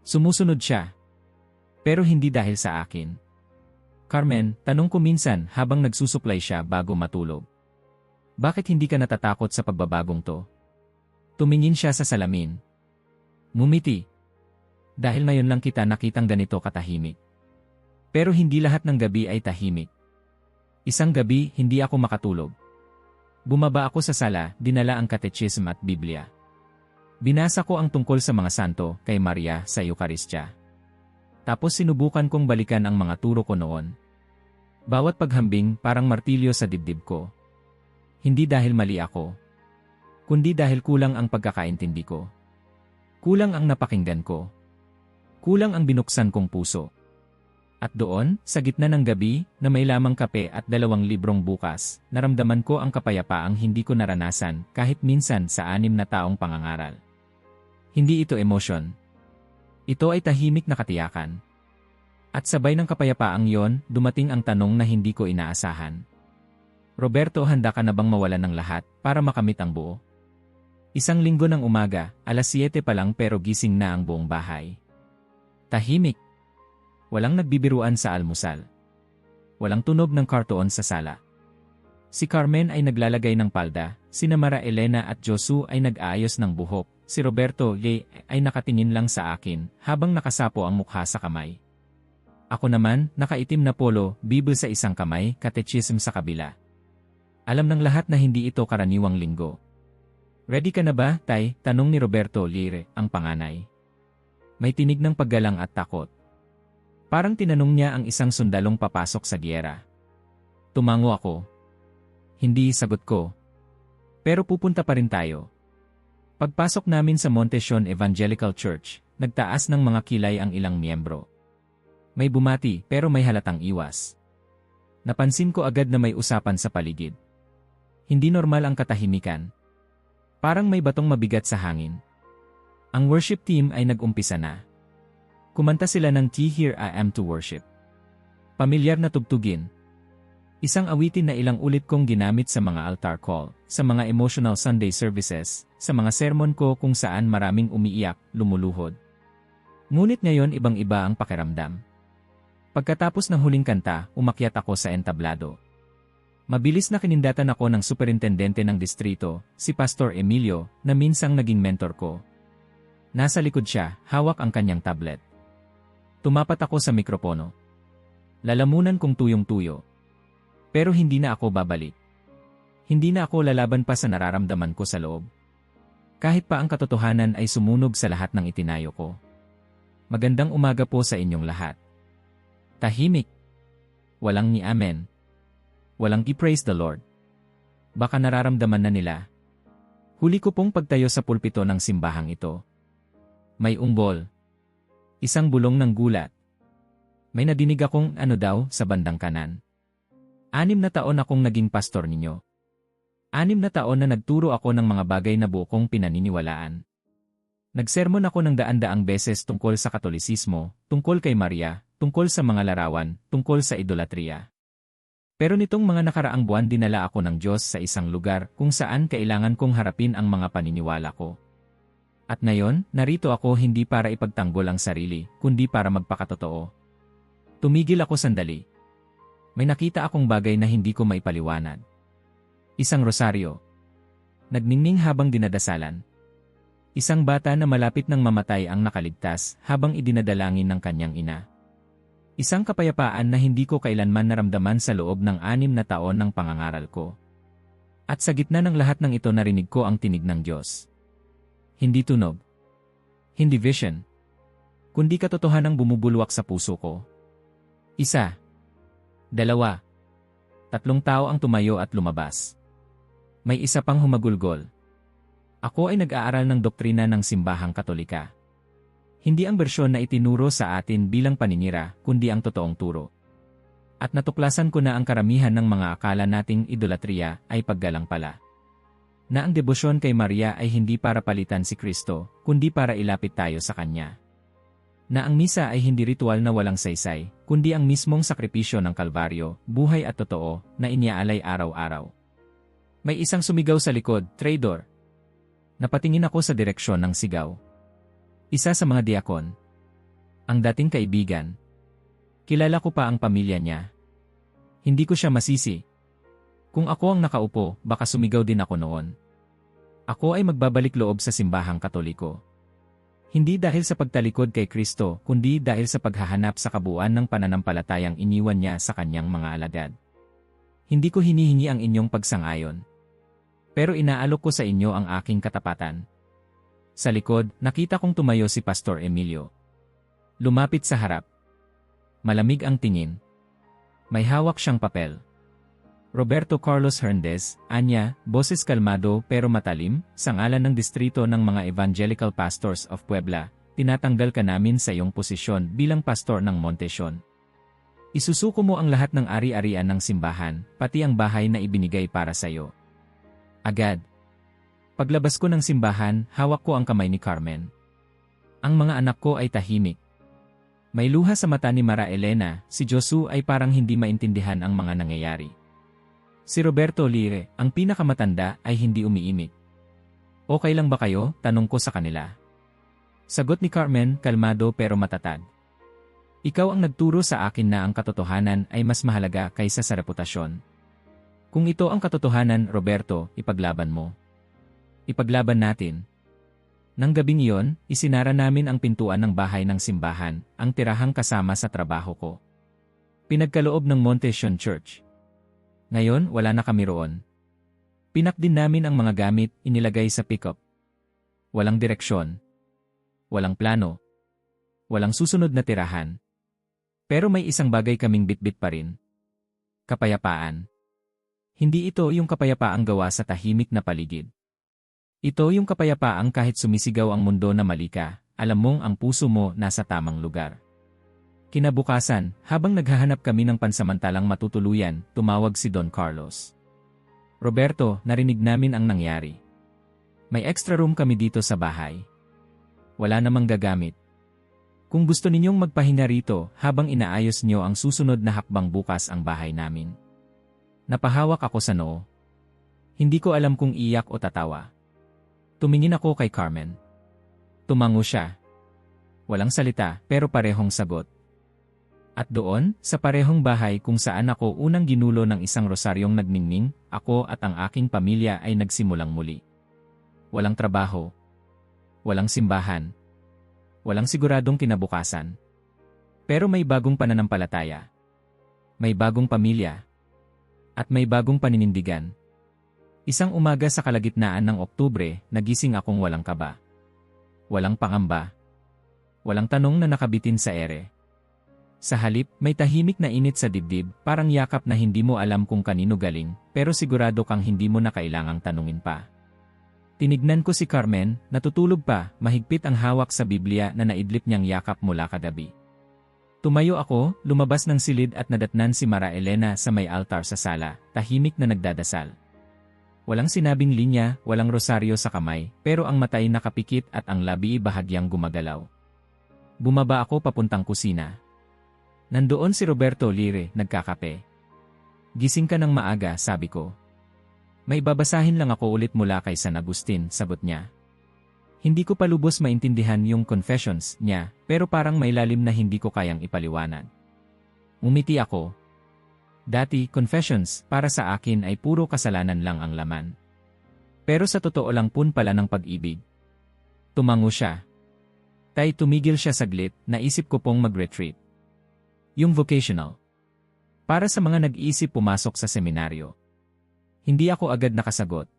Speaker 1: Sumusunod siya. Pero hindi dahil sa akin. Carmen, tanong ko minsan habang nagsusuplay siya bago matulog. Bakit hindi ka natatakot sa pagbabagong to? Tumingin siya sa salamin. Ngumiti. Dahil ngayon lang kita nakitang ganito katahimik. Pero hindi lahat ng gabi ay tahimik. Isang gabi, hindi ako makatulog. Bumaba ako sa sala, dinala ang Catechism at Biblia. Binasa ko ang tungkol sa mga santo, kay Maria, sa Eukaristya. Tapos sinubukan kong balikan ang mga turo ko noon. Bawat paghambing parang martilyo sa dibdib ko. Hindi dahil mali ako, kundi dahil kulang ang pagkakaintindi ko. Kulang ang napakinggan ko. Kulang ang binuksan kong puso. At doon, sa gitna ng gabi, na may lamang kape at 2 librong bukas, naramdaman ko ang kapayapaang hindi ko naranasan kahit minsan sa 6 na taong pangangaral. Hindi ito emosyon. Ito ay tahimik na katiyakan. At sabay ng kapayapaang yon, dumating ang tanong na hindi ko inaasahan. Roberto, handa ka na bang mawalan ng lahat para makamit ang buo? Isang linggo ng umaga, alas 7 pa lang pero gising na ang buong bahay. Tahimik. Walang nagbibiruan sa almusal. Walang tunog ng kartoon sa sala. Si Carmen ay naglalagay ng palda, sina Mara Elena at Josu ay nag-aayos ng buhok, si Roberto ay nakatingin lang sa akin habang nakasapo ang mukha sa kamay. Ako naman, nakaitim na polo, Bible sa isang kamay, catechism sa kabila. Alam ng lahat na hindi ito karaniwang linggo. Ready ka na ba, Tay? Tanong ni Roberto Lire, ang panganay. May tinig ng paggalang at takot. Parang tinanong niya ang isang sundalong papasok sa giyera. Tumango ako. Hindi, sagot ko. Pero pupunta pa rin tayo. Pagpasok namin sa Montesion Evangelical Church, nagtaas ng mga kilay ang ilang miyembro. May bumati pero may halatang iwas. Napansin ko agad na may usapan sa paligid. Hindi normal ang katahimikan. Parang may batong mabigat sa hangin. Ang worship team ay nag-umpisa na. Kumanta sila ng Here I Am to Worship. Pamilyar na tugtugin. Isang awitin na ilang ulit kong ginamit sa mga altar call, sa mga emotional Sunday services, sa mga sermon ko kung saan maraming umiiyak, lumuluhod. Ngunit ngayon ibang-iba ang pakiramdam. Pagkatapos ng huling kanta, umakyat ako sa entablado. Mabilis na kinindatan ako ng superintendente ng distrito, si Pastor Emilio, na minsang naging mentor ko. Nasa likod siya, hawak ang kanyang tablet. Tumapat ako sa mikropono. Lalamunan kong tuyong-tuyo. Pero hindi na ako babalik. Hindi na ako lalaban pa sa nararamdaman ko sa loob. Kahit pa ang katotohanan ay sumunog sa lahat ng itinayo ko. Magandang umaga po sa inyong lahat. Tahimik. Walang ni amen. Walang i-praise the Lord. Baka nararamdaman na nila. Huli ko pong pagtayo sa pulpito ng simbahang ito. May umbol. Isang bulong ng gulat. May nadinig akong ano daw sa bandang kanan. 6 na taon akong naging pastor ninyo. 6 na taon na nagturo ako ng mga bagay na buo kong pinaniniwalaan. Nagsermon ako ng daan-daang beses tungkol sa Katolisismo, tungkol kay Maria, tungkol sa mga larawan, tungkol sa idolatria. Pero nitong mga nakaraang buwan dinala ako ng Diyos sa isang lugar kung saan kailangan kong harapin ang mga paniniwala ko. At ngayon, narito ako hindi para ipagtanggol ang sarili, kundi para magpakatotoo. Tumigil ako sandali. May nakita akong bagay na hindi ko maipaliwanag. Isang rosaryo. Nagningning habang dinadasalan. Isang bata na malapit ng mamatay ang nakaligtas habang idinadalangin ng kanyang ina. Isang kapayapaan na hindi ko kailanman naramdaman sa loob ng 6 na taon ng pangangaral ko. At sa gitna ng lahat ng ito narinig ko ang tinig ng Diyos. Hindi tunog. Hindi vision. Kundi katotohanang bumubulwak sa puso ko. 1. 2. 3 tao ang tumayo at lumabas. May isa pang humagulgol. Ako ay nag-aaral ng doktrina ng simbahang Katolika. Hindi ang bersyon na itinuro sa atin bilang paninira, kundi ang totoong turo. At natuklasan ko na ang karamihan ng mga akala nating idolatria ay paggalang pala. Na ang debosyon kay Maria ay hindi para palitan si Kristo, kundi para ilapit tayo sa Kanya. Na ang misa ay hindi ritual na walang saysay, kundi ang mismong sakripisyo ng Kalbaryo, buhay at totoo, na iniaalay araw-araw. May isang sumigaw sa likod, "Traitor!" Napatingin ako sa direksyon ng sigaw. Isa sa mga diakon. Ang dating kaibigan. Kilala ko pa ang pamilya niya. Hindi ko siya masisi. Kung ako ang nakaupo, baka sumigaw din ako noon. Ako ay magbabalik loob sa simbahang Katoliko. Hindi dahil sa pagtalikod kay Kristo, kundi dahil sa paghahanap sa kabuuan ng pananampalatayang iniwan niya sa kanyang mga alagad. Hindi ko hinihingi ang inyong pagsang-ayon. Pero inaalok ko sa inyo ang aking katapatan. Sa likod, nakita kong tumayo si Pastor Emilio. Lumapit sa harap. Malamig ang tingin. May hawak siyang papel. Roberto Carlos Hernandez, anya, boses kalmado pero matalim, sa ngalan ng distrito ng mga Evangelical Pastors of Puebla, tinatanggal ka namin sa iyong posisyon bilang pastor ng Montesion. Isusuko mo ang lahat ng ari-arian ng simbahan, pati ang bahay na ibinigay para sa iyo. Agad. Paglabas ko ng simbahan, hawak ko ang kamay ni Carmen. Ang mga anak ko ay tahimik. May luha sa mata ni Mara Elena, si Josu ay parang hindi maintindihan ang mga nangyayari. Si Roberto Lire, ang pinakamatanda, ay hindi umiimik. Okay lang ba kayo? Tanong ko sa kanila. Sagot ni Carmen, kalmado pero matatag. Ikaw ang nagturo sa akin na ang katotohanan ay mas mahalaga kaysa sa reputasyon. Kung ito ang katotohanan, Roberto, ipaglaban mo. Ipaglaban natin. Nang gabing iyon, isinara namin ang pintuan ng bahay ng simbahan, ang tirahang kasama sa trabaho ko. Pinagkaloob ng Montesion Church. Ngayon, wala na kami roon. Pinakdin namin ang mga gamit, inilagay sa pickup. Walang direksyon. Walang plano. Walang susunod na tirahan. Pero may isang bagay kaming bitbit pa rin. Kapayapaan. Hindi ito yung kapayapaang gawa sa tahimik na paligid. Ito yung kapayapaang kahit sumisigaw ang mundo na mali ka, alam mong ang puso mo nasa tamang lugar. Kinabukasan, habang naghahanap kami ng pansamantalang matutuluyan, tumawag si Don Carlos. Roberto, narinig namin ang nangyari. May extra room kami dito sa bahay. Wala namang gagamit. Kung gusto ninyong magpahinga rito, habang inaayos niyo ang susunod na hakbang bukas ang bahay namin. Napahawak ako sa noo. Hindi ko alam kung iyak o tatawa. Tumingin ako kay Carmen. Tumango siya. Walang salita, pero parehong sagot. At doon, sa parehong bahay kung saan ako unang ginulo ng isang rosaryong nagningning, ako at ang aking pamilya ay nagsimulang muli. Walang trabaho. Walang simbahan. Walang siguradong kinabukasan. Pero may bagong pananampalataya. May bagong pamilya. At may bagong paninindigan. Isang umaga sa kalagitnaan ng Oktubre, nagising akong walang kaba. Walang pangamba. Walang tanong na nakabitin sa ere. Sa halip, may tahimik na init sa dibdib, parang yakap na hindi mo alam kung kanino galing, pero sigurado kang hindi mo na kailangang tanungin pa. Tinignan ko si Carmen, natutulog pa, mahigpit ang hawak sa Biblia na naidlip niyang yakap mula kagabi. Tumayo ako, lumabas ng silid at nadatnan si Mara Elena sa may altar sa sala, tahimik na nagdadasal. Walang sinabing linya, walang rosaryo sa kamay, pero ang matay nakapikit at ang labi bahagyang gumagalaw. Bumaba ako papuntang kusina. Nandoon si Roberto Lire, nagkakape. Gising ka ng maaga, sabi ko. May babasahin lang ako ulit mula kay San Agustin, sagot niya. Hindi ko pa lubos maintindihan yung confessions niya, pero parang may lalim na hindi ko kayang ipaliwanag. Umiti ako. Dati, confessions, para sa akin ay puro kasalanan lang ang laman. Pero sa totoo lang pun pala ng pag-ibig. Tumango siya. Tay tumigil siya saglit, naisip ko pong mag-retreat. Yung vocational. Para sa mga nag-iisip pumasok sa seminaryo. Hindi ako agad nakasagot.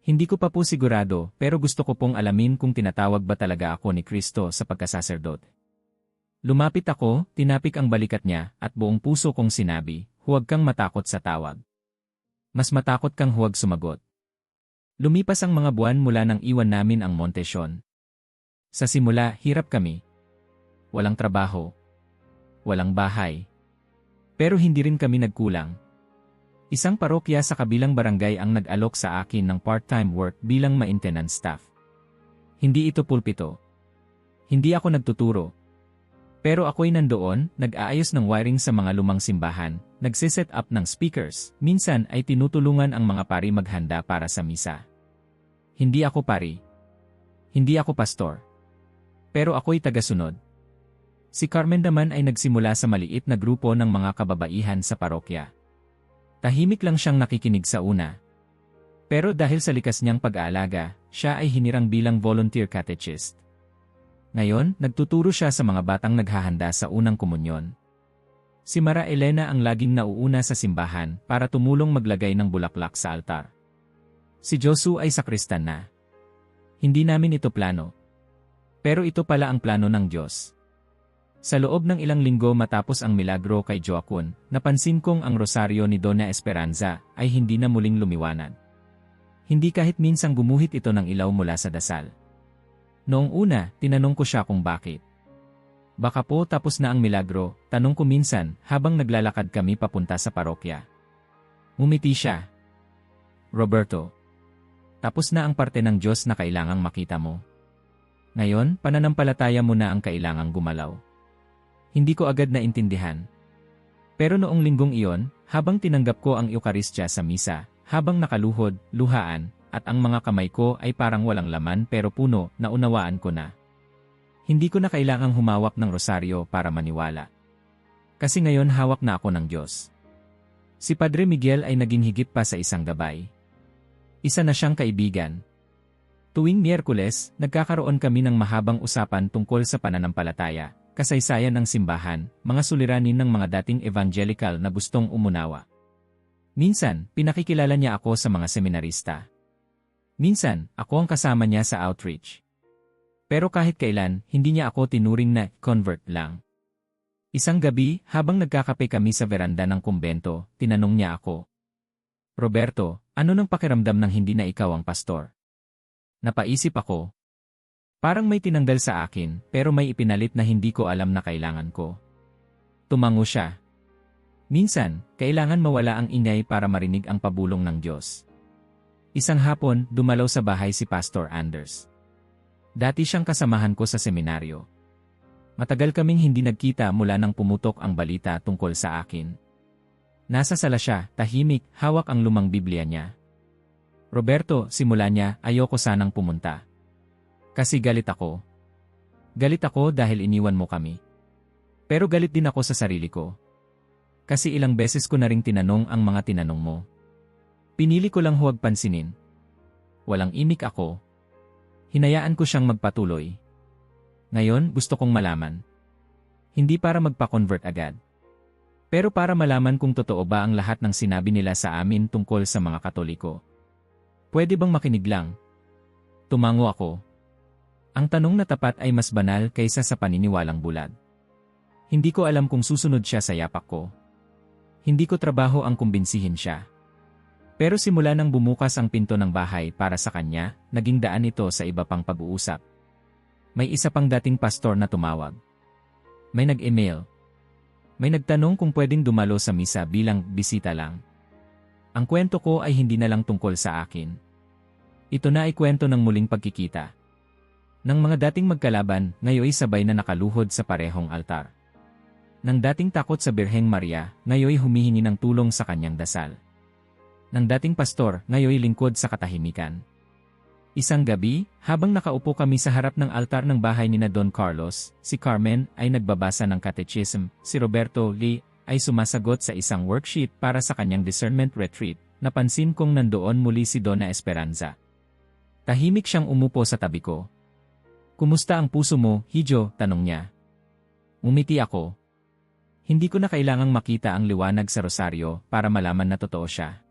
Speaker 1: Hindi ko pa po sigurado, pero gusto ko pong alamin kung tinatawag ba talaga ako ni Kristo sa pagkasaserdote. Lumapit ako, tinapik ang balikat niya, at buong puso kong sinabi, huwag kang matakot sa tawag. Mas matakot kang huwag sumagot. Lumipas ang mga buwan mula nang iwan namin ang Montesion. Sa simula, hirap kami. Walang trabaho. Walang bahay. Pero hindi rin kami nagkulang. Isang parokya sa kabilang barangay ang nag-alok sa akin ng part-time work bilang maintenance staff. Hindi ito pulpito. Hindi ako nagtuturo. Pero ako'y nandoon, nag-aayos ng wiring sa mga lumang simbahan, nagsiset up ng speakers, minsan ay tinutulungan ang mga pari maghanda para sa misa. Hindi ako pari. Hindi ako pastor. Pero ako'y tagasunod. Si Carmen naman ay nagsimula sa maliit na grupo ng mga kababaihan sa parokya. Tahimik lang siyang nakikinig sa una. Pero dahil sa likas niyang pag-aalaga, siya ay hinirang bilang volunteer catechist. Ngayon, nagtuturo siya sa mga batang naghahanda sa unang komunyon. Si Mara Elena ang laging nauuna sa simbahan para tumulong maglagay ng bulaklak sa altar. Si Josu ay sakristan na. Hindi namin ito plano. Pero ito pala ang plano ng Diyos. Sa loob ng ilang linggo matapos ang milagro kay Joaquin, napansin kong ang rosaryo ni Donna Esperanza ay hindi na muling lumiwanag. Hindi kahit minsang gumuhit ito ng ilaw mula sa dasal. Noong una, tinanong ko siya kung bakit. Baka po tapos na ang milagro, tanong ko minsan habang naglalakad kami papunta sa parokya. Ngumiti siya. Roberto, tapos na ang parte ng Diyos na kailangang makita mo. Ngayon, pananampalataya mo na ang kailangang gumalaw. Hindi ko agad na intindihan. Pero noong linggong iyon, habang tinanggap ko ang Eukaristya sa misa, habang nakaluhod, luhaan, at ang mga kamay ko ay parang walang laman pero puno, naunawaan ko na. Hindi ko na kailangang humawak ng rosaryo para maniwala. Kasi ngayon hawak na ako ng Diyos. Si Padre Miguel ay naging higit pa sa isang gabay. Isa na siyang kaibigan. Tuwing Miyerkules, nagkakaroon kami ng mahabang usapan tungkol sa pananampalataya, kasaysayan ng simbahan, mga suliranin ng mga dating evangelical na gustong umunawa. Minsan, pinakikilala niya ako sa mga seminarista. Minsan, ako ang kasama niya sa outreach. Pero kahit kailan, hindi niya ako tinuring na convert lang. Isang gabi, habang nagkakape kami sa veranda ng kumbento, tinanong niya ako, Roberto, ano nang pakiramdam ng hindi na ikaw ang pastor? Napaisip ako. Parang may tinanggal sa akin, pero may ipinalit na hindi ko alam na kailangan ko. Tumango siya. Minsan, kailangan mawala ang ingay para marinig ang pabulong ng Diyos. Isang hapon, dumalaw sa bahay si Pastor Anders. Dati siyang kasamahan ko sa seminaryo. Matagal kaming hindi nagkita mula nang pumutok ang balita tungkol sa akin. Nasa sala siya, tahimik, hawak ang lumang Biblia niya. Roberto, simula niya, ayoko sanang pumunta. Kasi galit ako. Galit ako dahil iniwan mo kami. Pero galit din ako sa sarili ko. Kasi ilang beses ko na ring tinanong ang mga tinanong mo. Pinili ko lang huwag pansinin. Walang imik ako. Hinayaan ko siyang magpatuloy. Ngayon, gusto kong malaman. Hindi para magpa-convert agad. Pero para malaman kung totoo ba ang lahat ng sinabi nila sa amin tungkol sa mga Katoliko. Pwede bang makinig lang? Tumango ako. Ang tanong na tapat ay mas banal kaysa sa paniniwalang bulag. Hindi ko alam kung susunod siya sa yapak ko. Hindi ko trabaho ang kumbinsihin siya. Pero simula nang bumukas ang pinto ng bahay para sa kanya, naging daan ito sa iba pang pag-uusap. May isa pang dating pastor na tumawag. May nag-email. May nagtanong kung pwedeng dumalo sa misa bilang bisita lang. Ang kwento ko ay hindi na lang tungkol sa akin. Ito na ay kwento ng muling pagkikita. Nang mga dating magkalaban, ngayoy sabay na nakaluhod sa parehong altar. Nang dating takot sa Birheng Maria, ngayoy humihingi ng tulong sa kanyang dasal. Nang dating pastor, ngayoy lingkod sa katahimikan. Isang gabi, habang nakaupo kami sa harap ng altar ng bahay ni na Don Carlos, si Carmen ay nagbabasa ng catechism, si Roberto Lee ay sumasagot sa isang worksheet para sa kanyang discernment retreat, napansin kong nandoon muli si Donna Esperanza. Tahimik siyang umupo sa tabi ko. Kumusta ang puso mo, Hijo? Tanong niya. Umiti ako. Hindi ko na kailangang makita ang liwanag sa rosaryo para malaman na totoo siya.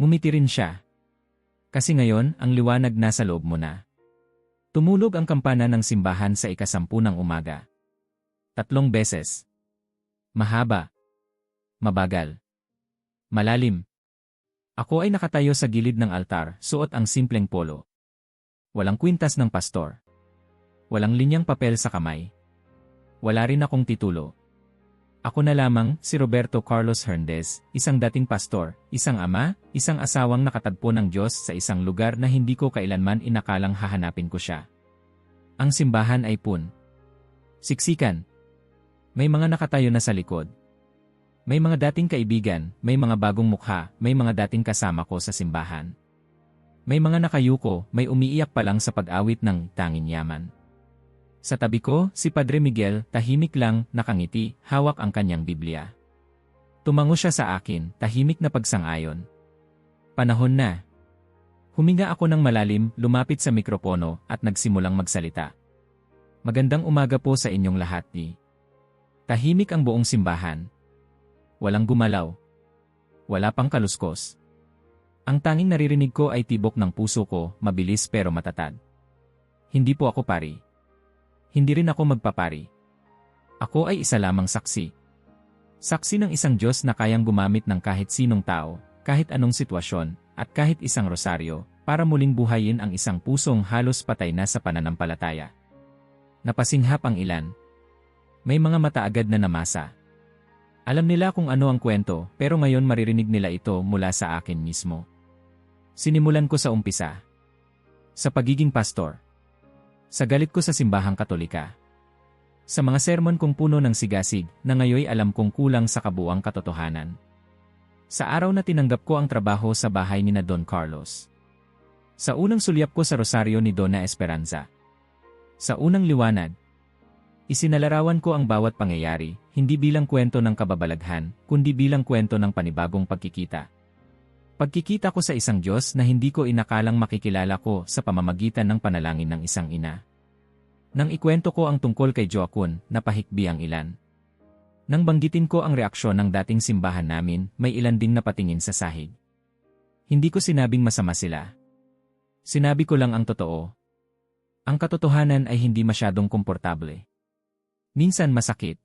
Speaker 1: Ngumiti rin siya. Kasi ngayon, ang liwanag nasa loob mo na. Tumulog ang kampana ng simbahan sa 10:00 ng umaga. 3 beses. Mahaba. Mabagal. Malalim. Ako ay nakatayo sa gilid ng altar, suot ang simpleng polo. Walang kwintas ng pastor. Walang linyang papel sa kamay. Wala rin akong titulo. Ako na lamang, si Roberto Carlos Hernandez, isang dating pastor, isang ama, isang asawang nakatagpo ng Diyos sa isang lugar na hindi ko kailanman inakalang hahanapin ko siya. Ang simbahan ay siksikan. May mga nakatayo na sa likod. May mga dating kaibigan, may mga bagong mukha, may mga dating kasama ko sa simbahan. May mga nakayuko, may umiiyak pa lang sa pag-awit ng Tanging Yaman. Sa tabi ko, si Padre Miguel, tahimik lang, nakangiti, hawak ang kanyang Biblia. Tumango siya sa akin, tahimik na pagsang-ayon. Panahon na. Huminga ako ng malalim, lumapit sa mikropono, at nagsimulang magsalita. Magandang umaga po sa inyong lahat, ni. Tahimik ang buong simbahan. Walang gumalaw. Wala pang kaluskos. Ang tanging naririnig ko ay tibok ng puso ko, mabilis pero matatag. Hindi po ako pari. Hindi rin ako magpapari. Ako ay isa lamang saksi. Saksi ng isang Diyos na kayang gumamit ng kahit sinong tao, kahit anong sitwasyon, at kahit isang rosaryo, para muling buhayin ang isang pusong halos patay na sa pananampalataya. Napasinghap ang ilan. May mga mata agad na namasa. Alam nila kung ano ang kwento, pero ngayon maririnig nila ito mula sa akin mismo. Sinimulan ko sa umpisa. Sa pagiging pastor. Sa galit ko sa simbahang Katolika. Sa mga sermon kong puno ng sigasig na ngayoy alam kong kulang sa kabuuang katotohanan. Sa araw na tinanggap ko ang trabaho sa bahay ni na Don Carlos. Sa unang sulyap ko sa rosaryo ni Donna Esperanza. Sa unang liwanag. Isinalarawan ko ang bawat pangyayari, hindi bilang kwento ng kababalaghan, kundi bilang kwento ng panibagong pagkikita. Pagkikita ko sa isang Diyos na hindi ko inakalang makikilala ko sa pamamagitan ng panalangin ng isang ina. Nang ikwento ko ang tungkol kay Joaquin, napahikbi ang ilan. Nang banggitin ko ang reaksyon ng dating simbahan namin, may ilan ding napatingin sa sahig. Hindi ko sinabing masama sila. Sinabi ko lang ang totoo. Ang katotohanan ay hindi masyadong komportable. Minsan masakit.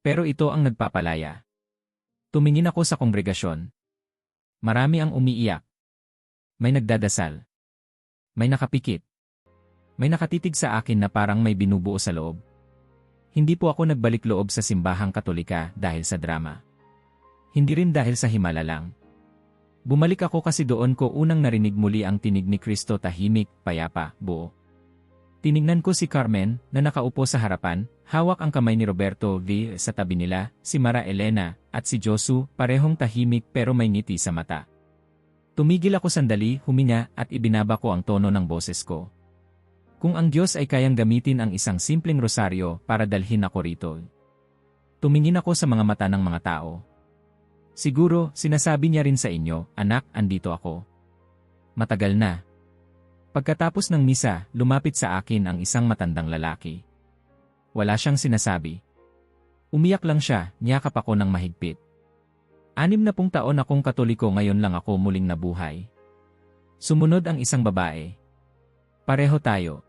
Speaker 1: Pero ito ang nagpapalaya. Tumingin ako sa kongregasyon. Marami ang umiiyak. May nagdadasal. May nakapikit. May nakatitig sa akin na parang may binubuo sa loob. Hindi po ako nagbalik loob sa simbahang Katolika dahil sa drama. Hindi rin dahil sa himala lang. Bumalik ako kasi doon ko unang narinig muli ang tinig ni Kristo, tahimik, payapa, buo. Tinignan ko si Carmen na nakaupo sa harapan, hawak ang kamay ni Roberto V. Sa tabi nila, si Mara Elena at si Josu, parehong tahimik pero may ngiti sa mata. Tumigil ako sandali, huminga at ibinaba ko ang tono ng boses ko. Kung ang Diyos ay kayang gamitin ang isang simpleng rosaryo para dalhin ako rito. Tumingin ako sa mga mata ng mga tao. Siguro, sinasabi niya rin sa inyo, anak, andito ako. Matagal na. Pagkatapos ng misa, lumapit sa akin ang isang matandang lalaki. Wala siyang sinasabi. Umiyak lang siya, niyakap ako ng mahigpit. 60 taon akong Katoliko, ngayon lang ako muling nabuhay. Sumunod ang isang babae. Pareho tayo.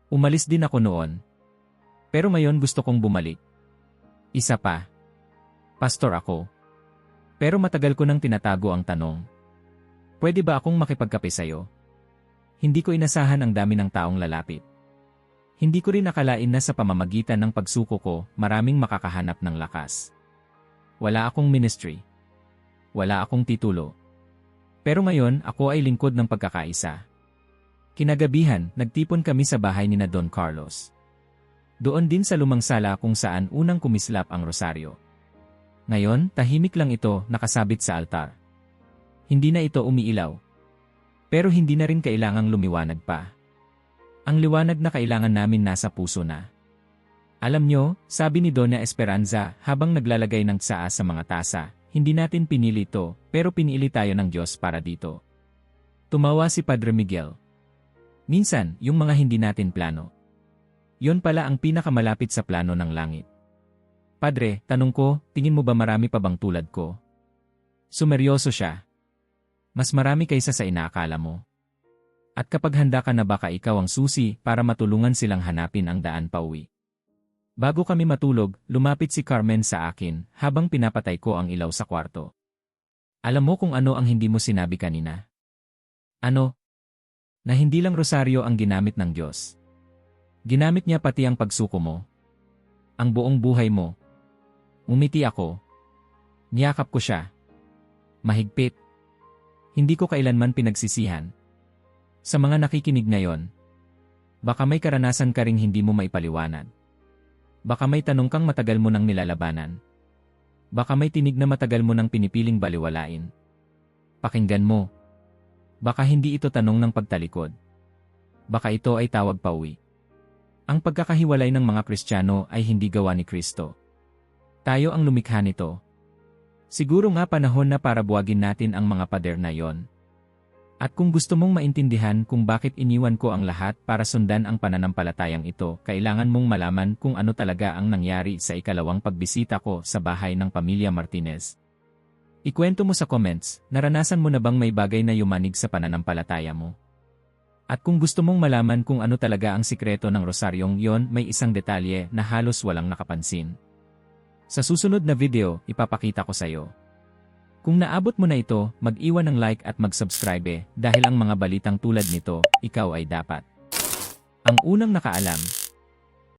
Speaker 1: Umalis din ako noon. Pero ngayon gusto kong bumalik. Isa pa. Pastor ako. Pero matagal ko nang tinatago ang tanong. Pwede ba akong makipagkape sa'yo? Hindi ko inasahan ang dami ng taong lalapit. Hindi ko rin nakalain na sa pamamagitan ng pagsuko ko, maraming makakahanap ng lakas. Wala akong ministry. Wala akong titulo. Pero ngayon, ako ay lingkod ng pagkakaisa. Kinagabihan, nagtipon kami sa bahay ni na Don Carlos. Doon din sa lumang sala kung saan unang kumislap ang rosaryo. Ngayon, tahimik lang ito, nakasabit sa altar. Hindi na ito umiilaw. Pero hindi na rin kailangang lumiwanag pa. Ang liwanag na kailangan namin nasa puso na. Alam nyo, sabi ni Donna Esperanza habang naglalagay ng tsaa sa mga tasa, hindi natin pinili ito, pero pinili tayo ng Diyos para dito. Tumawa si Padre Miguel. Minsan, yung mga hindi natin plano. Yon pala ang pinakamalapit sa plano ng langit. Padre, tanong ko, tingin mo ba marami pa bang tulad ko? Sumeryoso siya. Mas marami kaysa sa inaakala mo. At kapag handa ka na, baka ikaw ang susi para matulungan silang hanapin ang daan pauwi. Bago kami matulog, lumapit si Carmen sa akin habang pinapatay ko ang ilaw sa kwarto. Alam mo kung ano ang hindi mo sinabi kanina? Ano? Na hindi lang rosaryo ang ginamit ng Diyos. Ginamit niya pati ang pagsuko mo. Ang buong buhay mo. Umiti ako. Niyakap ko siya. Mahigpit. Hindi ko kailanman pinagsisihan. Sa mga nakikinig ngayon, baka may karanasan ka ring hindi mo maipaliwanag. Baka may tanong kang matagal mo nang nilalabanan. Baka may tinig na matagal mo nang pinipiling baliwalain. Pakinggan mo. Baka hindi ito tanong ng pagtalikod. Baka ito ay tawag pauwi. Ang pagkakahiwalay ng mga Kristiyano ay hindi gawa ni Kristo. Tayo ang lumikha nito. Siguro nga panahon na para buwagin natin ang mga pader na yon. At kung gusto mong maintindihan kung bakit iniwan ko ang lahat para sundan ang pananampalatayang ito, kailangan mong malaman kung ano talaga ang nangyari sa ikalawang pagbisita ko sa bahay ng pamilya Martinez. Ikwento mo sa comments, naranasan mo na bang may bagay na yumanig sa pananampalataya mo? At kung gusto mong malaman kung ano talaga ang sikreto ng rosaryong yon, may isang detalye na halos walang nakapansin. Sa susunod na video, ipapakita ko sa iyo. Kung naabot mo na ito, mag-iwan ng like at mag-subscribe dahil ang mga balitang tulad nito, ikaw ay dapat ang unang nakaalam.